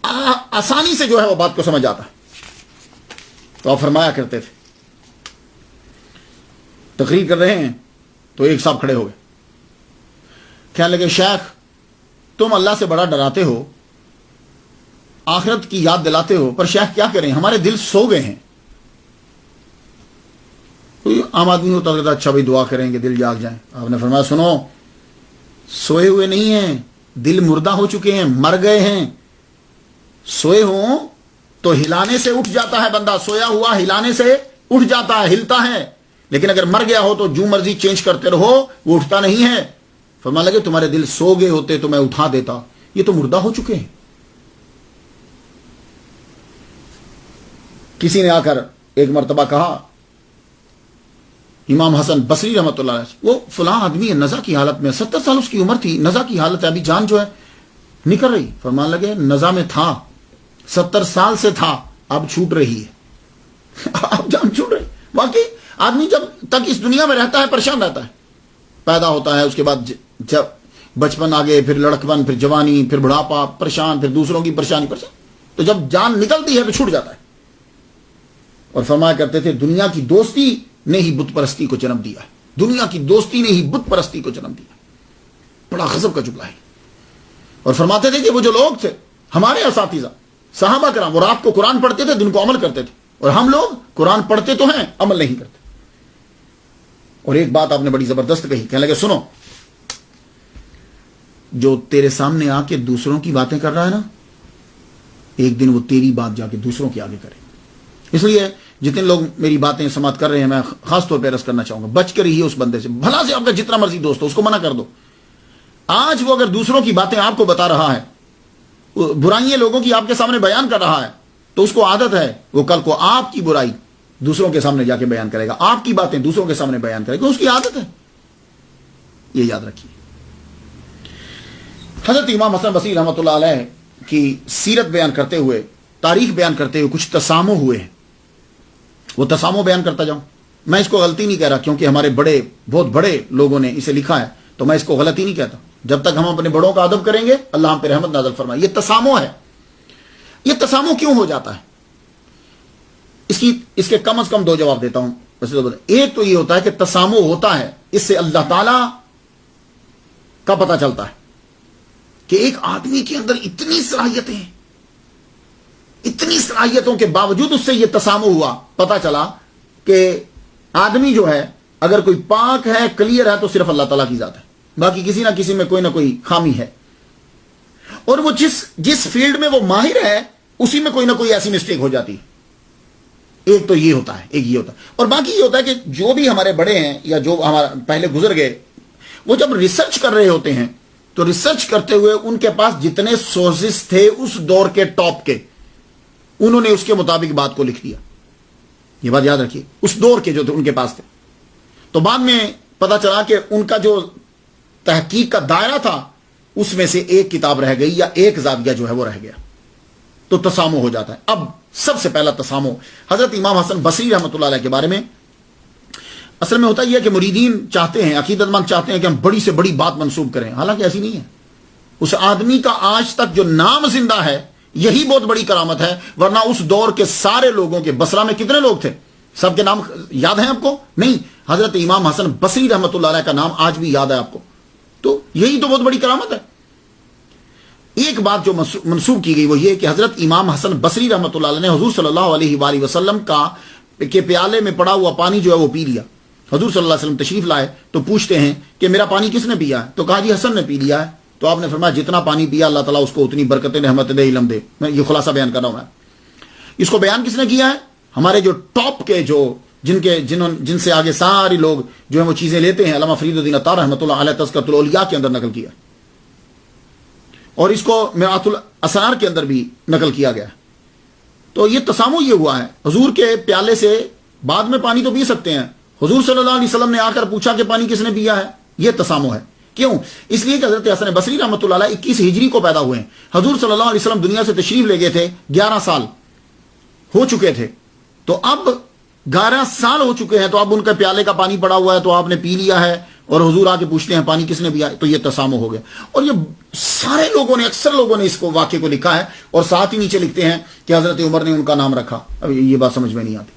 آسانی سے جو ہے وہ بات کو سمجھ آتا ہے. تو آپ فرمایا کرتے تھے، تقریر کر رہے ہیں تو ایک صاحب کھڑے ہو گئے، کہنے لگے شیخ تم اللہ سے بڑا ڈراتے ہو، آخرت کی یاد دلاتے ہو، پر شیخ کیا کریں ہمارے دل سو گئے ہیں. کوئی عام آدمی ہوتا کہتا اچھا بھائی دعا کریں کہ دل جاگ جائیں. آپ نے فرمایا سنو، سوئے ہوئے نہیں ہیں، دل مردہ ہو چکے ہیں، مر گئے ہیں. سوئے ہوں تو ہلانے سے اٹھ جاتا ہے بندہ، سویا ہوا ہلانے سے اٹھ جاتا ہے، ہلتا ہے. لیکن اگر مر گیا ہو تو جو مرضی چینج کرتے رہو وہ اٹھتا نہیں ہے. فرمانے لگے تمہارے دل سو گئے ہوتے تو میں اٹھا دیتا، یہ تو مردہ ہو چکے ہیں. کسی نے آ کر ایک مرتبہ کہا، امام حسن بصری رحمۃ اللہ علیہ، وہ فلاں آدمی ہے نزا کی حالت میں، 70 سال اس کی عمر تھی، نزا کی حالت ہے، ابھی جان جو ہے نکل رہی. فرمان لگے نزا میں تھا، 70 سال سے تھا، اب چھوٹ رہی ہے. اب جان چھوٹ رہی. واقعی آدمی جب تک اس دنیا میں رہتا ہے پریشان رہتا ہے. پیدا ہوتا ہے، اس کے بعد جب بچپن آگے، پھر لڑکپن، پھر جوانی، پھر بڑھاپا، پریشان، پھر دوسروں کی پریشانی، تو جب جان نکلتی ہے تو چھوٹ جاتا ہے. اور فرمایا کرتے تھے دنیا کی دوستی نے ہی بت پرستی کو جنم دیا ہے، دنیا کی دوستی نے ہی بت پرستی کو جنم دیا. بڑا غضب کا جملہ ہے. اور فرماتے تھے کہ وہ جو لوگ تھے ہمارے اساتذہ صحابہ کرام، وہ رات کو قرآن پڑھتے تھے، دن کو عمل کرتے تھے، اور ہم لوگ قرآن پڑھتے تو ہیں عمل نہیں کرتے. اور ایک بات آپ نے بڑی زبردست کہی، کہنے لگے سنو، جو تیرے سامنے آ کے دوسروں کی باتیں کر رہا ہے نا، ایک دن وہ تیری بات جا کے دوسروں کے آگے کرے. اس لیے جتنے لوگ میری باتیں سماعت کر رہے ہیں، میں خاص طور پہ عرض کرنا چاہوں گا، بچ کر رہیے اس بندے سے. بھلا سے آپ کا جتنا مرضی دوست ہو اس کو منع کر دو. آج وہ اگر دوسروں کی باتیں آپ کو بتا رہا ہے، برائیاں لوگوں کی آپ کے سامنے بیان کر رہا ہے، تو اس کو عادت ہے وہ کل کو آپ کی برائی دوسروں کے سامنے جا کے بیان کرے گا، آپ کی باتیں دوسروں کے سامنے بیان کرے گا. اس کی عادت ہے، یہ یاد رکھیے. حضرت امام حسن بصری رحمۃ اللہ علیہ کی سیرت بیان کرتے ہوئے، تاریخ بیان کرتے ہوئے کچھ تسامح ہوئے ہیں. وہ تسامح بیان کرتا جاؤں. میں اس کو غلطی نہیں کہہ رہا، کیونکہ ہمارے بہت بڑے لوگوں نے اسے لکھا ہے، تو میں اس کو غلطی نہیں کہتا. جب تک ہم اپنے بڑوں کا ادب کریں گے اللہ ہم پہ رحمت نازل فرمائے. یہ تسامح ہے. یہ تسامح کیوں ہو جاتا ہے؟ اس کے کم از کم 2 جواب دیتا ہوں. ایک تو یہ ہوتا ہے کہ تسامح ہوتا ہے، اس سے اللہ تعالی کا پتہ چلتا ہے کہ ایک آدمی کے اندر اتنی صلاحیتیں ہیں، اتنی صلاحیتوں کے باوجود اس سے یہ تسامح ہوا. پتہ چلا کہ آدمی جو ہے اگر کوئی پاک ہے، کلیئر ہے، تو صرف اللہ تعالیٰ کی ذات ہے، باقی کسی نہ کسی میں کوئی نہ کوئی خامی ہے. اور وہ جس فیلڈ میں وہ ماہر ہے اسی میں کوئی نہ کوئی ایسی مسٹیک ہو جاتی ہے. ایک تو یہ ہوتا ہے، ایک یہ ہوتا ہے. اور باقی یہ ہوتا ہے کہ جو بھی ہمارے بڑے ہیں یا جو ہمارا پہلے گزر گئے، وہ جب ریسرچ کر رہے ہوتے ہیں تو ریسرچ کرتے ہوئے ان کے پاس جتنے سورسز تھے اس دور کے ٹاپ کے، انہوں نے اس کے مطابق بات کو لکھ دیا. یہ بات یاد رکھیے، اس دور کے جو تھے ان کے پاس تھے. تو بعد میں پتا چلا کہ ان کا جو تحقیق کا دائرہ تھا اس میں سے ایک کتاب رہ گئی یا ایک زاویہ جو ہے وہ رہ گیا. تو تسامح ہو جاتا ہے. اب سب سے پہلا تسامح حضرت امام حسن بصری رحمۃ اللہ علیہ کے بارے میں. اصل میں ہوتا یہ ہے کہ مریدین چاہتے ہیں، عقیدت مند چاہتے ہیں کہ ہم بڑی سے بڑی بات منسوب کریں، حالانکہ ایسی نہیں ہے. اس آدمی کا آج تک جو نام زندہ ہے یہی بہت بڑی کرامت ہے. ورنہ اس دور کے سارے لوگوں کے، بصرہ میں کتنے لوگ تھے، سب کے نام یاد ہیں آپ کو؟ نہیں. حضرت امام حسن بصری رحمۃ اللہ علیہ کا نام آج بھی یاد ہے آپ کو. تو یہی تو بہت بڑی کرامت ہے. ایک بات جو منسوب کی گئی وہ یہ کہ حضرت امام حسن بصری رحمۃ اللہ علیہ نے حضور صلی اللہ علیہ وآلہ وسلم کے پیالے میں پڑا ہوا پانی جو ہے وہ پی لیا. حضور صلی اللہ علیہ وسلم تشریف لائے تو پوچھتے ہیں کہ میرا پانی کس نے پیا ہے؟ تو کہا جی حسن نے پی لیا ہے. تو آپ نے فرمایا جتنا پانی پیا اللہ تعالیٰ اس کو اتنی برکتیں، رحمت دے، علم دے. میں یہ خلاصہ بیان کر رہا ہوں. میں اس کو بیان کس نے کیا ہے؟ ہمارے جو ٹاپ کے جن سے آگے سارے لوگ جو ہیں وہ چیزیں لیتے ہیں، علامہ فرید الدین عطار رحمۃ اللہ علیہ تذکرۃ الاولیاء کے اندر نقل کیا، اور اس کو مرآت الاسرار کے اندر بھی نقل کیا گیا. تو یہ تسامح یہ ہوا ہے، حضور کے پیالے سے بعد میں پانی تو پی سکتے ہیں. حضور صلی اللہ علیہ وسلم نے آ کر پوچھا کہ پانی کس نے پیا ہے. یہ تسامح ہے. کیوں؟ اس لیے کہ حضرت حسن بصری رحمۃ اللہ علیہ 21 ہجری کو پیدا ہوئے ہیں. حضور صلی اللہ علیہ وسلم دنیا سے تشریف لے گئے تھے 11 سال ہو چکے تھے. تو اب 11 سال ہو چکے ہیں, تو اب ان کے پیالے کا پانی پڑا ہوا ہے, تو آپ نے پی لیا ہے, اور حضور آ کے پوچھتے ہیں پانی کس نے پیا ہے. تو یہ تسامح ہو گیا. اور یہ سارے لوگوں نے, اکثر لوگوں نے اس کو واقعے کو لکھا ہے, اور ساتھ ہی نیچے لکھتے ہیں کہ حضرت عمر نے ان کا نام رکھا. اب یہ بات سمجھ میں نہیں آتی.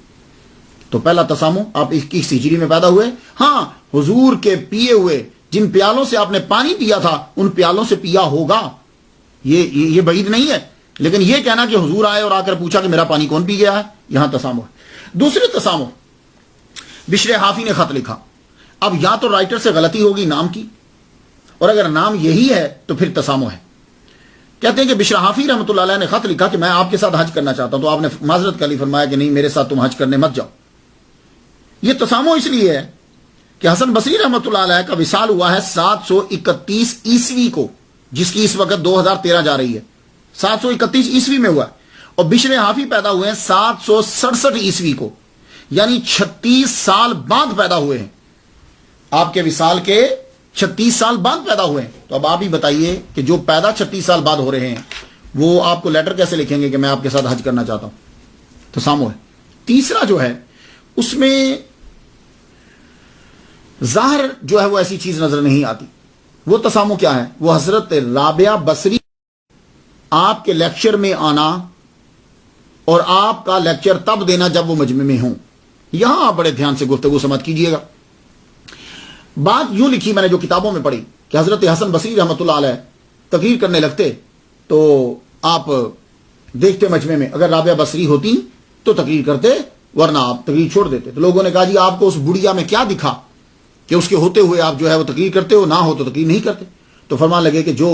تو پہلا تسامح, آپ 21 ہجری میں پیدا ہوئے. ہاں, حضور کے پیے ہوئے جن پیالوں سے آپ نے پانی پیا تھا ان پیالوں سے پیا ہوگا, یہ بعید نہیں ہے. لیکن یہ کہنا کہ حضور آئے اور آ کر پوچھا کہ میرا پانی کون پی گیا ہے, یہاں تسامح ہے. دوسرے تسامح, بشر حافی نے خط لکھا. اب یا تو رائٹر سے غلطی ہوگی نام کی, اور اگر نام یہی ہے تو پھر تسامح ہے. کہتے ہیں کہ بشر حافی رحمۃ اللہ علیہ نے خط لکھا کہ میں آپ کے ساتھ حج کرنا چاہتا ہوں. تو آپ نے معذرت کر لی, فرمایا کہ نہیں, میرے ساتھ تم حج کرنے مت جاؤ. یہ تسامح اس لیے ہے کہ حسن بصری رحمۃ اللہ علیہ کا وصال ہوا ہے 731 عیسوی کو, جس کی اس وقت 2013 جا رہی ہے. 731 عیسوی میں ہوا ہے. اور بشر حافی پیدا ہوئے ہیں 767 عیسوی کو, یعنی 36 سال بعد پیدا ہوئے ہیں. آپ کے وصال کے 36 سال بعد پیدا ہوئے ہیں. تو اب آپ ہی بتائیے کہ جو پیدا 36 سال بعد ہو رہے ہیں وہ آپ کو لیٹر کیسے لکھیں گے کہ میں آپ کے ساتھ حج کرنا چاہتا ہوں. تسامح ہے. تیسرا جو ہے اس میں ظاہر جو ہے وہ ایسی چیز نظر نہیں آتی. وہ تسامح کیا ہے؟ وہ حضرت رابعہ بصری آپ کے لیکچر میں آنا اور آپ کا لیکچر تب دینا جب وہ مجمع میں ہوں. یہاں آپ بڑے دھیان سے گفتگو سماعت کیجئے گا. بات یوں لکھی میں نے جو کتابوں میں پڑھی کہ حضرت حسن بصری رحمۃ اللہ علیہ تقریر کرنے لگتے تو آپ دیکھتے مجمع میں اگر رابعہ بصری ہوتی تو تقریر کرتے, ورنہ آپ تقریر چھوڑ دیتے. تو لوگوں نے کہا جی آپ کو اس بڑھیا میں کیا دکھا کہ اس کے ہوتے ہوئے آپ جو ہے وہ تقریر کرتے ہو, نہ ہو تو تقریر نہیں کرتے. تو فرمان لگے کہ جو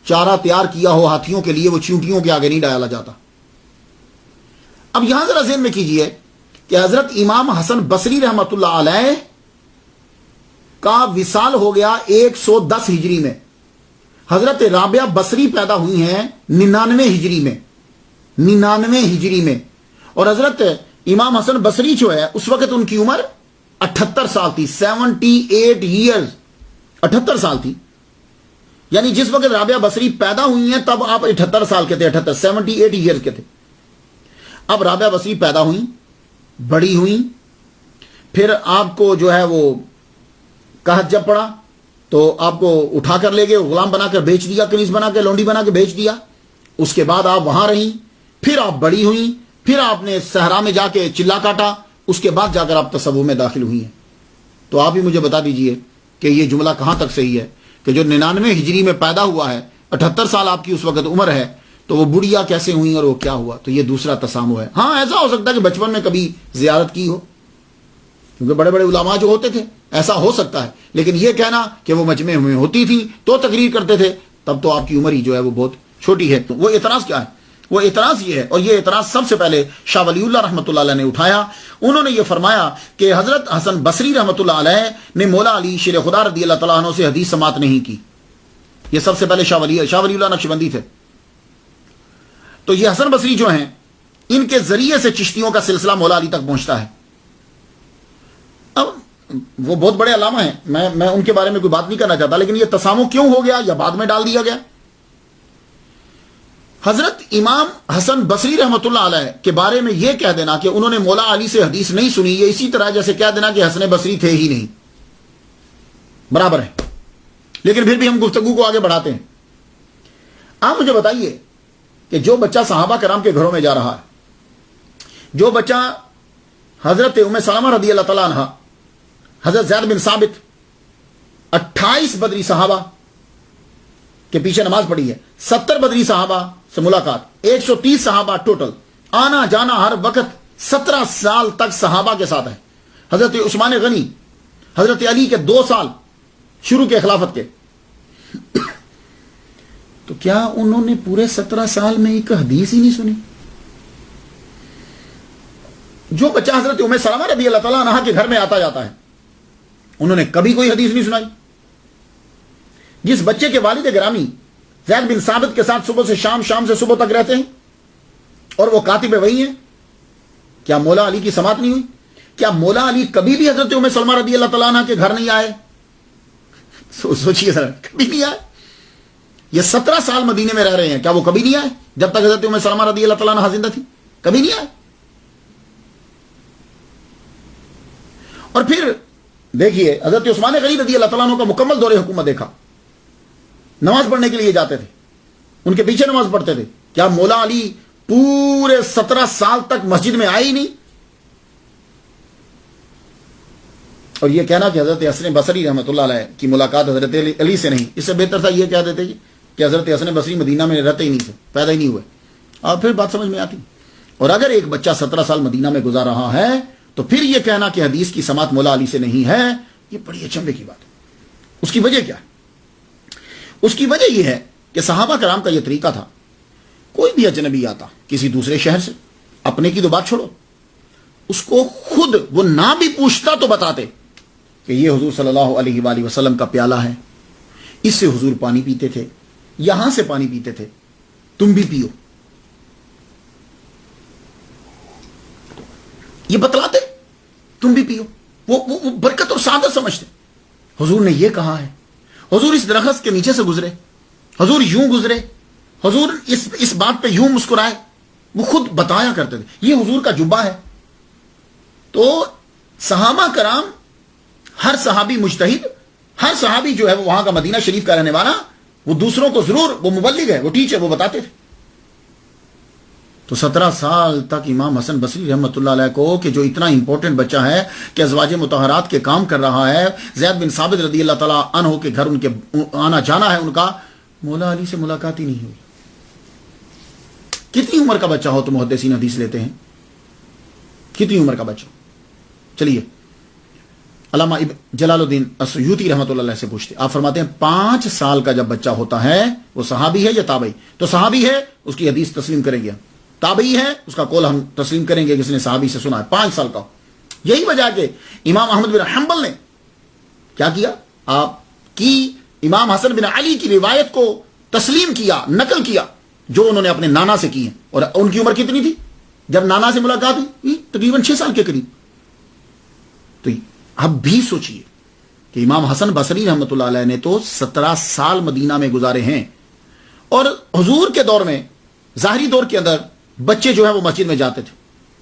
چارہ تیار کیا ہو ہاتھیوں کے لیے وہ چیونٹیوں کے آگے نہیں ڈالا جاتا. اب یہاں ذرا ذہن میں کیجئے کہ حضرت امام حسن بصری رحمۃ اللہ علیہ کا وصال ہو گیا 110 ہجری میں. حضرت رابعہ بصری پیدا ہوئی ہیں 99 ہجری میں. 99 ہجری میں. اور حضرت امام حسن بصری جو ہے اس وقت ان کی عمر 78 سال تھی. 78 ایئرز, 78 سال تھی. یعنی جس وقت رابعہ بصری پیدا ہوئی ہیں تب آپ 78 سال کے تھے. 78 ایئرز کے تھے. اب رابعہ بصری پیدا ہوئی, بڑی ہوئی, پھر آپ کو جو ہے وہ قحط جب پڑا تو آپ کو اٹھا کر لے گئے, غلام بنا کر بیچ دیا, کنیز بنا کے, لونڈی بنا کے بیچ دیا. اس کے بعد آپ وہاں رہیں, پھر آپ بڑی ہوئیں, پھر آپ نے صحرا میں جا کے چلا کاٹا, اس کے بعد جا کر آپ تصوف میں داخل ہوئی ہیں. تو آپ ہی مجھے بتا دیجئے کہ یہ جملہ کہاں تک صحیح ہے کہ جو 99 ہجری میں پیدا ہوا ہے, 78 سال آپ کی اس وقت عمر ہے, تو وہ بڑھیا کیسے ہوئی اور وہ کیا ہوا؟ تو یہ دوسرا تسامح ہے. ہاں ایسا ہو سکتا ہے کہ بچپن میں کبھی زیارت کی ہو, کیونکہ بڑے بڑے علماء جو ہوتے تھے ایسا ہو سکتا ہے. لیکن یہ کہنا کہ وہ مجمع میں ہوتی تھی تو تقریر کرتے تھے, تب تو آپ کی عمر ہی جو ہے وہ بہت چھوٹی ہے. وہ اعتراض کیا ہے؟ وہ اعتراض یہ ہے, اور یہ اعتراض سب سے پہلے شاہ ولی اللہ رحمۃ اللہ علیہ نے اٹھایا. انہوں نے یہ فرمایا کہ حضرت حسن بصری رحمۃ اللہ علیہ نے مولا علی شیر خدا رضی اللہ تعالیٰ عنہ سے حدیث سماعت نہیں کی. یہ سب سے پہلے شاہ ولی اللہ نقشبندی تھے. تو یہ حسن بصری جو ہیں ان کے ذریعے سے چشتیوں کا سلسلہ مولا علی تک پہنچتا ہے. اب وہ بہت بڑے علامہ ہیں, میں ان کے بارے میں کوئی بات نہیں کرنا چاہتا, لیکن یہ تسامح کیوں ہو گیا یا بعد میں ڈال دیا گیا؟ حضرت امام حسن بصری رحمۃ اللہ علیہ کے بارے میں یہ کہہ دینا کہ انہوں نے مولا علی سے حدیث نہیں سنی, یہ اسی طرح جیسے کہہ دینا کہ حسن بصری تھے ہی نہیں, برابر ہے. لیکن پھر بھی ہم گفتگو کو آگے بڑھاتے ہیں. آپ مجھے بتائیے کہ جو بچہ صحابہ کرام کے گھروں میں جا رہا ہے, جو بچہ حضرت ام سلمہ رضی اللہ تعالیٰ عنہ, حضرت زید بن ثابت, 28 بدری صحابہ کے پیچھے نماز پڑھی ہے, 70 بدری صحابہ سے ملاقات, 130 صحابہ ٹوٹل, آنا جانا ہر وقت, 17 سال تک صحابہ کے ساتھ ہے. حضرت عثمان غنی, حضرت علی کے 2 سال شروع کے خلافت کے, تو کیا انہوں نے پورے 17 سال میں ایک حدیث ہی نہیں سنی؟ جو بچہ حضرت ام سلمہ رضی اللہ تعالیٰ عنہ کے گھر میں آتا جاتا ہے انہوں نے کبھی کوئی حدیث نہیں سنائی. جس بچے کے والد گرامی زید بن ثابت کے ساتھ صبح سے شام, شام سے صبح تک رہتے ہیں اور وہ کاتب وحی ہیں, کیا مولا علی کی سماعت نہیں ہوئی؟ کیا مولا علی کبھی بھی حضرت ام سلمہ رضی اللہ تعالیٰ عنہ کے گھر نہیں آئے؟ سوچئے ذرا، کبھی نہیں آئے. یہ 17 سال مدینے میں رہ رہے ہیں، کیا وہ کبھی نہیں آئے جب تک حضرت ام سلمہ رضی اللہ تعالیٰ عنہ زندہ تھی؟ کبھی نہیں آئے. اور پھر دیکھیے حضرت عثمان غنی رضی اللہ تعالیٰ عنہ کا مکمل دور حکومت دیکھا. نماز پڑھنے کے لیے جاتے تھے، ان کے پیچھے نماز پڑھتے تھے. کیا مولا علی پورے 17 سال تک مسجد میں آئے ہی نہیں؟ اور یہ کہنا کہ حضرت حسن بصری رحمۃ اللہ علیہ کی ملاقات حضرت علی سے نہیں، اس سے بہتر تھا یہ کہہ دیتے کہ حضرت حسن بصری مدینہ میں رہتے ہی نہیں تھے، پیدا ہی نہیں ہوئے، اور پھر بات سمجھ میں آتی. اور اگر ایک بچہ 17 سال مدینہ میں گزار رہا ہے تو پھر یہ کہنا کہ حدیث کی سماعت مولا علی سے نہیں ہے، یہ بڑی اچنبے کی بات ہے. اس کی وجہ کیا ہے؟ اس کی وجہ یہ ہے کہ صحابہ کرام کا یہ طریقہ تھا، کوئی بھی اجنبی آتا کسی دوسرے شہر سے، اپنے کی تو بات چھوڑو، اس کو خود وہ نہ بھی پوچھتا تو بتاتے کہ یہ حضور صلی اللہ علیہ وآلہ وسلم کا پیالہ ہے، اس سے حضور پانی پیتے تھے، یہاں سے پانی پیتے تھے، تم بھی پیو. یہ بتلاتے تم بھی پیو. وہ برکت اور سعادت سمجھتے. حضور نے یہ کہا ہے، حضور اس درخت کے نیچے سے گزرے، حضور یوں گزرے، حضور اس بات پہ یوں مسکرائے، وہ خود بتایا کرتے تھے. یہ حضور کا جبہ ہے. تو صحابہ کرام، ہر صحابی مجتہد، ہر صحابی جو ہے وہ وہاں کا مدینہ شریف کا رہنے والا، وہ دوسروں کو ضرور، وہ مبلغ ہے، وہ ٹیچر، وہ بتاتے تھے. تو 17 سال تک امام حسن بصری رحمۃ اللہ علیہ کو، کہ جو اتنا امپورٹنٹ بچہ ہے کہ ازواج مطہرات کے کام کر رہا ہے، زید بن ثابت رضی اللہ تعالیٰ عنہ کے گھر ان کے آنا جانا ہے ان کا، مولا علی سے ملاقات ہی نہیں ہوئی. کتنی عمر کا بچہ ہو تو محدثین حدیث لیتے ہیں؟ کتنی عمر کا بچہ؟ چلیے علامہ جلال الدین السیوطی رحمۃ اللہ علیہ سے پوچھتے. آپ فرماتے ہیں 5 سال کا جب بچہ ہوتا ہے، وہ صحابی ہے یا تابعی؟ تو صحابی ہے، اس کی حدیث تسلیم کریں گے. تابعی ہے، اس کا قول ہم تسلیم کریں گے، کس نے صحابی سے سنا ہے. 5 سال کا. یہی وجہ کہ امام احمد بن حنبل نے کیا کیا؟ آپ کی امام حسن بن علی کی روایت کو تسلیم کیا، نقل کیا، جو انہوں نے اپنے نانا سے کی ہے. اور ان کی عمر کتنی تھی جب نانا سے ملاقات ہوئی؟ تقریباً 6 سال کے قریب. تو اب بھی سوچئے کہ امام حسن بصری رحمۃ اللہ علیہ نے تو 17 سال مدینہ میں گزارے ہیں، اور حضور کے دور میں، ظاہری دور کے اندر، بچے جو ہے وہ مسجد میں جاتے تھے،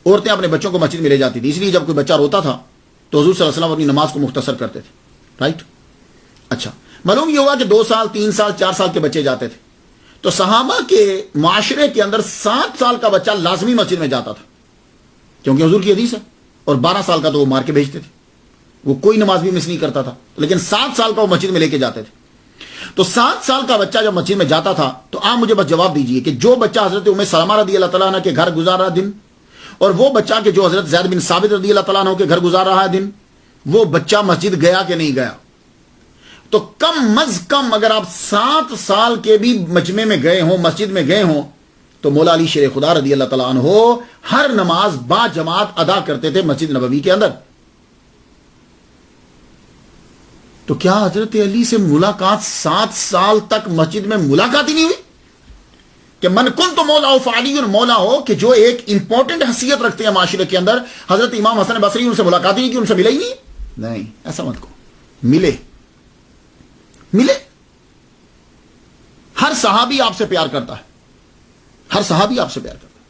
عورتیں اپنے بچوں کو مسجد میں لے جاتی تھی. اس لیے جب کوئی بچہ روتا تھا تو حضور صلی اللہ علیہ وسلم اپنی نماز کو مختصر کرتے تھے. رائٹ. اچھا، معلوم یہ ہوا کہ 2 سال 3 سال 4 سال کے بچے جاتے تھے. تو صحابہ کے معاشرے کے اندر 7 سال کا بچہ لازمی مسجد میں جاتا تھا، کیونکہ حضور کی حدیث ہے. اور 12 سال کا تو وہ مار کے بھیجتے تھے، وہ کوئی نماز بھی مس نہیں کرتا تھا. لیکن 7 سال کا وہ مسجد میں لے کے جاتے تھے. تو 7 سال کا بچہ جب مسجد میں جاتا تھا تو آپ مجھے بس جواب دیجئے کہ جو بچہ حضرت ام سلمہ رضی اللہ تعالیٰ عنہ کے گھر گزار رہا دن، اور وہ بچہ کہ جو حضرت زید بن ثابت رضی اللہ تعالیٰ عنہ کے گھر گزار رہا ہے دن، وہ بچہ مسجد گیا کہ نہیں گیا؟ تو کم از کم اگر آپ 7 سال کے بھی مجمع میں گئے ہوں، مسجد میں گئے ہوں، تو مولا علی شیر خدا رضی اللہ تعالیٰ عنہ ہر نماز با جماعت ادا کرتے تھے مسجد نبوی کے اندر. تو کیا حضرت علی سے ملاقات 7 سال تک مسجد میں ملاقات ہی نہیں ہوئی؟ کہ من کن تو مولا فعلی مولا ہو، کہ جو ایک امپورٹنٹ حیثیت رکھتے ہیں معاشرے کے اندر، حضرت امام حسن بصری ان سے ملاقات ہی نہیں کی، ان سے ملے ہی نہیں؟ نہیں، ایسا مت کو. ملے. ہر صحابی آپ سے پیار کرتا ہے، ہر صحابی آپ سے پیار کرتا ہے.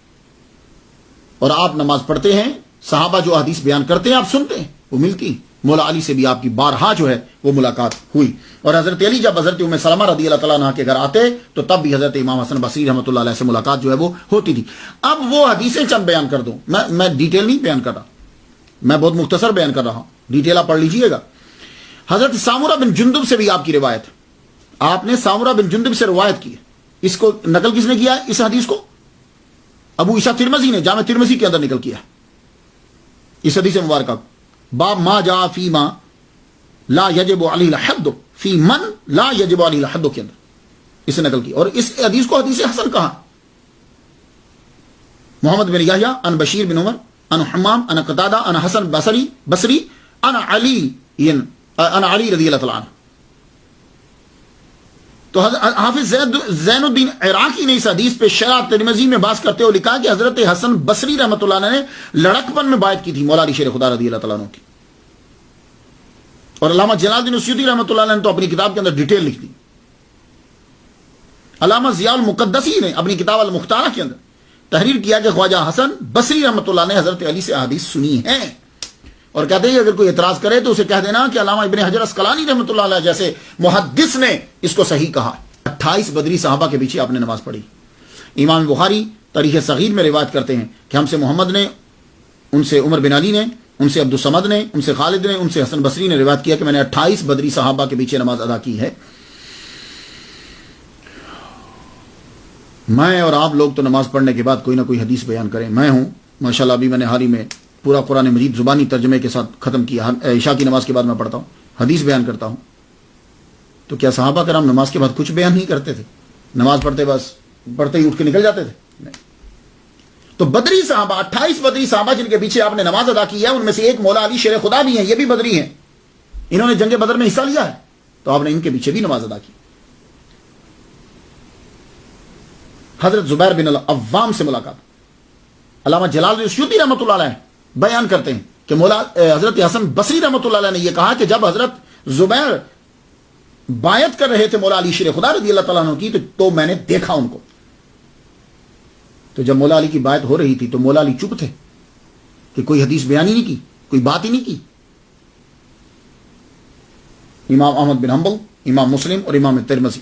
اور آپ نماز پڑھتے ہیں، صحابہ جو حدیث بیان کرتے ہیں آپ سنتے ہیں، وہ ملتی ہیں. مولا علی سے بھی آپ کی بارہا جو ہے وہ ملاقات ہوئی. اور حضرت علی جب حضرت ام سلمہ رضی اللہ تعالیٰ عنہ کے گھر آتے تو تب بھی حضرت امام حسن بصری رحمۃ اللہ علیہ سے ملاقات جو ہے وہ ہوتی تھی. اب وہ حدیثیں چند بیان کر دوں، میں ڈیٹیل نہیں بیان کر رہا، میں بہت مختصر بیان کر رہا ہوں، ڈیٹیل آپ پڑھ لیجئے گا. حضرت سامورہ بن جندب سے بھی آپ کی روایت، آپ نے سامورہ بن جندب سے روایت کی ہے. اس کو نقل کس نے کیا ہے؟ اس حدیث کو ابو عیسیٰ ترمذی نے جامع ترمذی کے اندر نقل کیا ہے. اس حدیث مبارکہ باب ما جاء فی ما لا یجب علیہ الحد فی من لا یجب علیہ الحد کے اندر اسے نقل کی. اور اس حدیث کو حدیث حسن کہا. محمد بن یحییٰ ان بشیر بن عمر ان حمام ان قتادہ ان حسن بصری ان علی رضی اللہ تعالیٰ عنہ. تو حافظ زین الدین عراقی نے اس حدیث پہ شرح ترمذی میں باز کرتے ہوئے لکھا کہ حضرت حسن بصری رحمۃ اللہ علیہ نے لڑکپن میں بیعت کی تھی مولا علی شیر خدا رضی اللہ تعالیٰ عنہ کی. اور علامہ جلال الدین السیوطی رحمۃ اللہ علیہ نے تو اپنی کتاب کے اندر ڈیٹیل لکھ دی. علامہ ضیاء المقدسی نے اپنی کتاب المختارہ کے اندر تحریر کیا کہ خواجہ حسن بصری رحمۃ اللہ نے حضرت علی سے حدیث سنی ہے، اور کہتے ہیں اگر کوئی اعتراض کرے تو اسے کہہ دینا کہ علامہ ابن حجر اسقلانی رحمۃ اللہ علیہ جیسے محدث نے اس کو صحیح کہا. 28 بدری صحابہ کے پیچھے آپ نے نماز پڑھی. امام بخاری تاریخ صغیر میں روایت کرتے ہیں کہ ہم سے محمد نے، ان سے عمر بن علی نے، ان سے عبدالصمد نے، ان سے خالد نے، ان سے حسن بصری نے روایت کیا کہ میں نے 28 بدری صحابہ کے پیچھے نماز ادا کی ہے. میں اور آپ لوگ تو نماز پڑھنے کے بعد کوئی نہ کوئی حدیث بیان کریں. میں ہوں ماشاءاللہ، ابھی میں نے حال ہی میں پورا قرآن مجید زبانی ترجمے کے ساتھ ختم کیا. عشاء کی نماز کے بعد میں پڑھتا ہوں، حدیث بیان کرتا ہوں. تو کیا صحابہ کرام نماز کے بعد کچھ بیان نہیں کرتے تھے؟ نماز پڑھتے بس پڑھتے ہی اٹھ کے نکل جاتے تھے؟ نہیں. تو بدری صحابہ، 28 بدری صحابہ جن کے پیچھے آپ نے نماز ادا کی ہے، ان میں سے ایک مولا علی شیر خدا بھی ہیں، یہ بھی بدری ہیں، انہوں نے جنگ بدر میں حصہ لیا ہے، تو آپ نے ان کے پیچھے بھی نماز ادا کی. حضرت زبیر بن العوام سے ملاقات. علامہ جلال السیوطی رحمۃ اللہ علیہ بیان کرتے ہیں کہ حضرت حسن بصری رحمۃ اللہ علیہ نے یہ کہا کہ جب حضرت زبیر بیعت کر رہے تھے مولا علی شیر خدا رضی اللہ تعالیٰ عنہ کی تو میں نے دیکھا ان کو. تو جب مولا علی کی بیعت ہو رہی تھی تو مولا علی چپ تھے کہ کوئی حدیث بیان ہی نہیں کی، کوئی بات ہی نہیں کی. امام احمد بن حنبل، امام مسلم اور امام ترمذی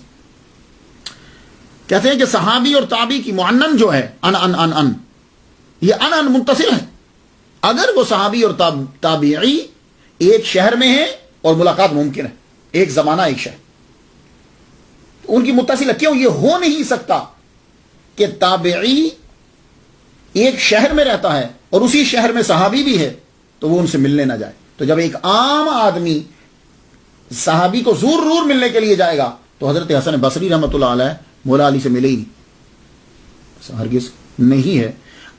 کہتے ہیں کہ صحابی اور تابعی کی معنن جو ہے ان یہ ان منتصر ہے. اگر وہ صحابی اور تابعی ایک شہر میں ہیں اور ملاقات ممکن ہے، ایک زمانہ ایک شہر، تو ان کی متصل کیوں؟ یہ ہو نہیں سکتا کہ تابعی ایک شہر میں رہتا ہے اور اسی شہر میں صحابی بھی ہے تو وہ ان سے ملنے نہ جائے. تو جب ایک عام آدمی صحابی کو ضرور ملنے کے لیے جائے گا تو حضرت حسن بصری رحمۃ اللہ علیہ مولا علی سے ملے ہی نہیں، ہرگز نہیں ہے.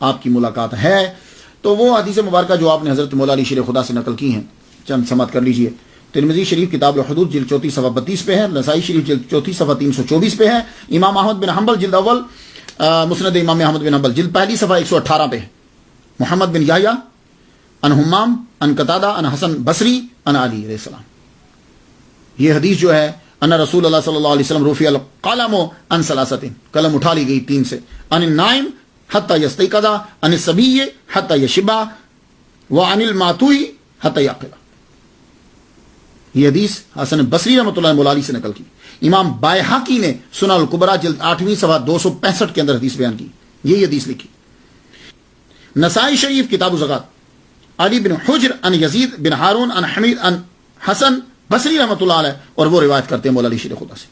آپ کی ملاقات ہے تو وہ حدیث مبارکہ جو آپ نے حضرت مولا علی شیر خدا سے نقل کی ہیں چند سماعت کر لیجئے. ترمذی شریف کتاب الحدود جلد 34 صفحہ 32 پہ ہے، نسائی شریف جلد 34 صفحہ 324 پہ ہے، امام احمد بن حنبل جلد اول مسند امام احمد بن حنبل جلد پہلی صفحہ 118 پہ ہے. محمد بن یحییٰ ان حمام ان قتادہ ان حسن بصری ان علی علیہ السلام. یہ حدیث جو ہے ان رسول اللہ صلی اللہ علیہ وسلم رفع القلم عن ثلاثۃ، قلم اٹھا لی گئی 3 سے، عن النائم حتی یستیقظ، عن الصبی حتی یشبع، وعن المعتوی حتی یعقل. یہ حدیث حسن بصری رحمۃ اللہ مولا علی سے نقل کی. امام بائحقی نے سنن الکبریٰ جلد 8ویں صفحہ 265 کے اندر حدیث بیان کی، یہی حدیث لکھی. نسائی شریف کتاب الزکات علی بن حجر ان یزید بن ہارون ان حمید ان حسن بصری رحمۃ اللہ علیہ، اور وہ روایت کرتے ہیں مولا علی شیر خدا سے.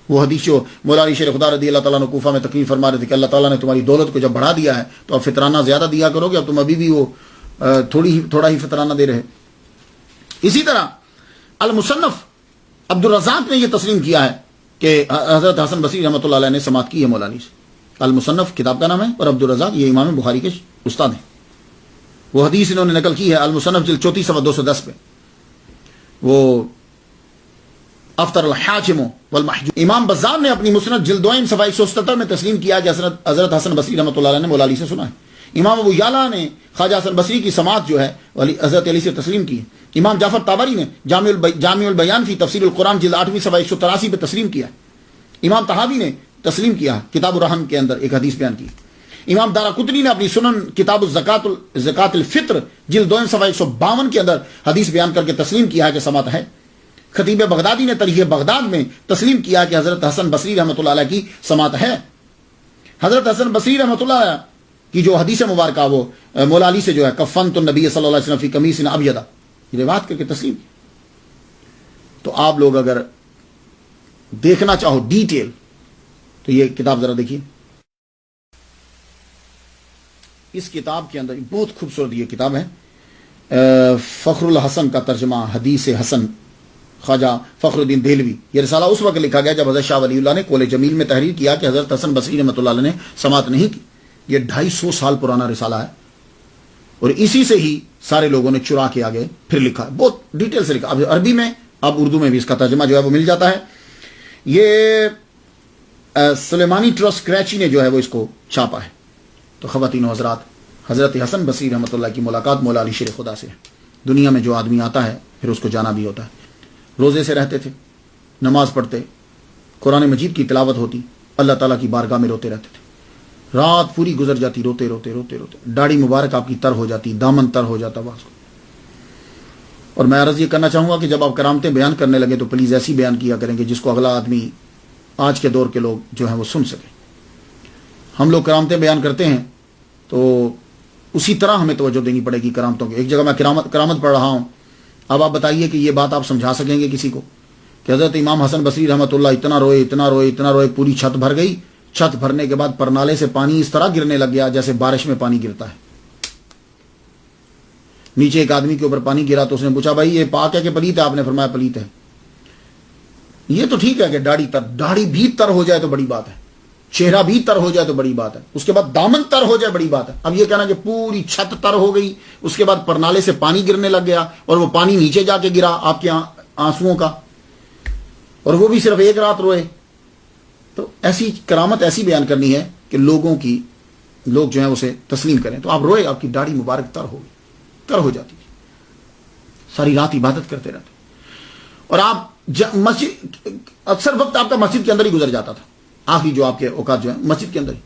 وہ حدیث جو مولا علی شیر خدا رضی اللہ تعالیٰ عنہ کوفہ میں تقریر فرما رہے تھے کہ اللہ تعالیٰ نے تمہاری دولت کو جب بڑھا دیا ہے تو اب فطرانہ زیادہ دیا کرو گے، اب تم ابھی بھی وہ تھوڑا ہی فطرانہ دے رہے. اسی طرح المصنف عبد الرزاق نے یہ تسلیم کیا ہے کہ حضرت حسن بصری رحمۃ اللہ علیہ نے سماعت کی ہے مولا علی سے. المصنف کتاب کا نام ہے اور عبد الرزاق یہ امام بخاری کے استاد ہیں. وہ حدیث انہوں نے نقل کی ہے المصنف جلد 34 صفحہ 210 پہ. وہ افطر الحاکم والمحجوم. امام بزار نے اپنی مسند جلد 2 صفحہ 177 میں تسلیم کیا کہ حضرت حسن بصری رحمۃ اللہ علیہ نے مولا علی سے سنا ہے. امام ابو یعلا نے خواجہ حسن بصری کی سماعت جو ہے حضرت علی سے تسلیم کی ہے. امام جعفر طبری نے جامع البیان فی تفسیر القرآن جلد 8ویں صفحہ 183 پہ تسلیم کیا ہے. امام طحاوی نے تسلیم کیا کتاب الرحم کے اندر ایک حدیث بیان کی. امام دارقطنی نے اپنی سنن کتاب زکات الفطر جلد 2 صفحہ 152 کے اندر حدیث بیان کر کے تسلیم کیا ہے کہ سماعت ہے. خطیب بغدادی نے تاریخ بغداد میں تسلیم کیا کہ حضرت حسن بصری رحمۃ اللہ علیہ کی سماعت ہے. حضرت حسن بصری رحمۃ اللہ علیہ کی جو حدیث مبارکہ وہ مولا علی سے جو ہے کفنت النبی صلی اللہ علیہ وسلم فی قمیص ابیض روایت کر کے تسلیم کی. تو آپ لوگ اگر دیکھنا چاہو ڈیٹیل تو یہ کتاب ذرا دیکھیے. اس کتاب کے اندر بہت خوبصورت یہ کتاب ہے، فخر الحسن کا ترجمہ حدیث حسن خواجہ فخر الدین دہلوی. یہ رسالہ اس وقت لکھا گیا جب حضرت شاہ ولی اللہ نے کول جمیل میں تحریر کیا کہ حضرت حسن بصری رحمۃ اللہ علیہ نے سماعت نہیں کی. یہ 250 سال پرانا رسالہ ہے اور اسی سے ہی سارے لوگوں نے چرا کے آگے پھر لکھا ہے. بہت ڈیٹیل سے لکھا. اب عربی میں اب اردو میں بھی اس کا ترجمہ جو ہے وہ مل جاتا ہے. یہ سلیمانی ٹرسٹ کراچی نے جو ہے وہ اس کو چھاپا ہے. تو خواتین و حضرات، حضرت حسن بصری رحمۃ اللہ کی ملاقات مولا علی شیر خدا سے ہے. دنیا میں جو آدمی آتا ہے پھر اس کو جانا بھی ہوتا ہے. روزے سے رہتے تھے، نماز پڑھتے، قرآن مجید کی تلاوت ہوتی، اللہ تعالیٰ کی بارگاہ میں روتے رہتے تھے. رات پوری گزر جاتی روتے روتے روتے روتے، داڑھی مبارک آپ کی تر ہو جاتی، دامن تر ہو جاتا بعض کو. اور میں عرض یہ کرنا چاہوں گا کہ جب آپ کرامتیں بیان کرنے لگے تو پلیز ایسی بیان کیا کریں گے جس کو اگلا آدمی، آج کے دور کے لوگ جو ہیں وہ سن سکیں. ہم لوگ کرامتیں بیان کرتے ہیں تو اسی طرح ہمیں توجہ دینی پڑے گی کرامتوں کی. ایک جگہ میں کرامت پڑھ رہا ہوں، اب آپ بتائیے کہ یہ بات آپ سمجھا سکیں گے کسی کو کہ حضرت امام حسن بصری رحمۃ اللہ اتنا روئے اتنا روئے اتنا روئے، پوری چھت بھر گئی. چھت بھرنے کے بعد پرنالے سے پانی اس طرح گرنے لگ گیا جیسے بارش میں پانی گرتا ہے. نیچے ایک آدمی کے اوپر پانی گرا تو اس نے پوچھا بھائی یہ پاک ہے کہ پلیت ہے؟ آپ نے فرمایا پلیت ہے. یہ تو ٹھیک ہے کہ داڑھی بھی تر ہو جائے تو بڑی بات ہے، چہرہ بھی تر ہو جائے تو بڑی بات ہے، اس کے بعد دامن تر ہو جائے بڑی بات ہے. اب یہ کہنا کہ پوری چھت تر ہو گئی، اس کے بعد پرنالے سے پانی گرنے لگ گیا اور وہ پانی نیچے جا کے گرا آپ کے آنسوؤں کا، اور وہ بھی صرف ایک رات روئے. تو ایسی کرامت ایسی بیان کرنی ہے کہ لوگ جو ہیں اسے تسلیم کریں. تو آپ روئے، آپ کی داڑھی مبارک تر ہو گئی، تر ہو جاتی تھی، ساری رات عبادت کرتے رہتے، اور آپ مسجد، اکثر وقت آپ کا مسجد کے اندر ہی گزر جاتا تھا. آخری جو آپ کے اوقات جو ہیں مسجد کے اندر ہی.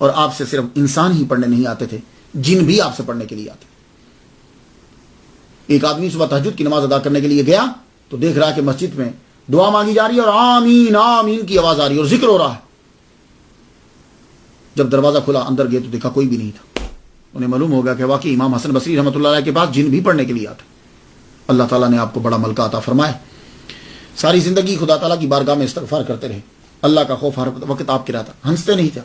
اور آپ سے صرف انسان ہی پڑھنے نہیں آتے تھے، جن بھی آپ سے پڑھنے کے لیے آتے. ایک آدمی صبح تہجد کی نماز ادا کرنے کے لیے گیا تو دیکھ رہا ہے کہ مسجد میں دعا مانگی جا رہی ہے اور آمین آمین کی آواز آ رہی ہے اور ذکر ہو رہا ہے. جب دروازہ کھلا اندر گئے تو دیکھا کوئی بھی نہیں تھا. انہیں معلوم ہو گیا کہ واقعی امام حسن بصری رحمۃ اللہ علیہ کے پاس جن بھی پڑھنے کے لیے آتے. اللہ تعالیٰ نے آپ کو بڑا ملکہ عطا فرمائے. ساری زندگی خدا تعالیٰ کی بارگاہ میں استغفار کرتے رہے، اللہ کا خوف ہر وقت آپ کے رہتا، ہنستے نہیں تھا.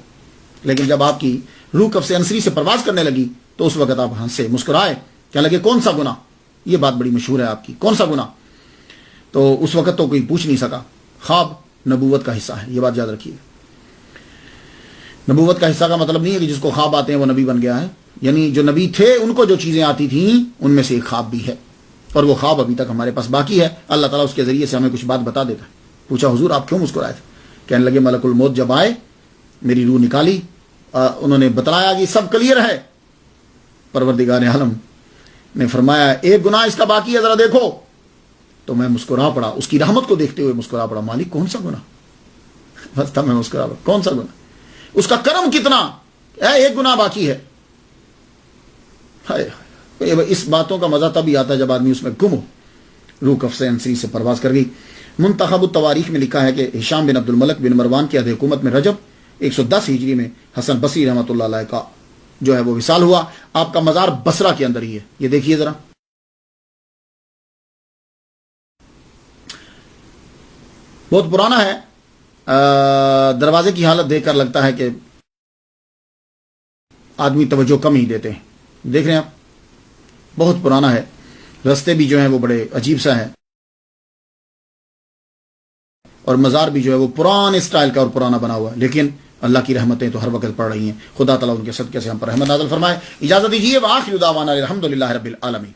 لیکن جب آپ کی روح کف سے انصری سے پرواز کرنے لگی تو اس وقت آپ ہنسے، مسکرائے، کہنے لگے کون سا گناہ؟ یہ بات بڑی مشہور ہے آپ کی، کون سا گناہ؟ تو اس وقت تو کوئی پوچھ نہیں سکا. خواب نبوت کا حصہ ہے، یہ بات یاد رکھیے. نبوت کا حصہ کا مطلب نہیں ہے کہ جس کو خواب آتے ہیں وہ نبی بن گیا ہے. یعنی جو نبی تھے ان کو جو چیزیں آتی تھیں ان میں سے ایک خواب بھی ہے، اور وہ خواب ابھی تک ہمارے پاس باقی ہے. اللہ تعالیٰ اس کے ذریعے سے ہمیں کچھ بات بتا دیتا ہے. پوچھا حضور آپ کیوں مسکرائے تھے؟ کہنے لگے ملک الموت جب آئے میری روح نکالی، انہوں نے بتلایا کہ سب کلیئر ہے. پروردگار عالم نے فرمایا ایک گناہ اس کا باقی ہے، ذرا دیکھو. تو میں مسکرا پڑا، اس کی رحمت کو دیکھتے ہوئے مسکرا پڑا. مالک کون سا گناہ؟ بس تھا میں مسکرا پڑا، کون سا گناہ؟ اس کا کرم کتنا ہے، ایک گناہ باقی ہے. اس باتوں کا مزہ تب ہی آتا ہے جب آدمی اس میں گم ہو. روح کف سے انصری سے پرواز کر گئی. منتخب التواریخ میں لکھا ہے کہ ہشام بن عبد الملک بن مروان کی عہد حکومت میں رجب 110 ہجری میں حسن بصری رحمۃ اللہ علیہ کا جو ہے وہ وصال ہوا. آپ کا مزار بصرہ کے اندر ہی ہے، یہ دیکھیے ذرا. بہت پرانا ہے، دروازے کی حالت دیکھ کر لگتا ہے کہ آدمی توجہ کم ہی دیتے ہیں. دیکھ رہے ہیں آپ، بہت پرانا ہے. رستے بھی جو ہیں وہ بڑے عجیب سا ہے، اور مزار بھی جو ہے وہ پرانے اسٹائل کا اور پرانا بنا ہوا ہے. لیکن اللہ کی رحمتیں تو ہر وقت پڑ رہی ہیں. خدا تعالیٰ ان کے صدقے سے ہم پر رحمت نازل فرمائے. اجازت دیجیے، وآخر دعوانا الحمدللہ رب العالمین.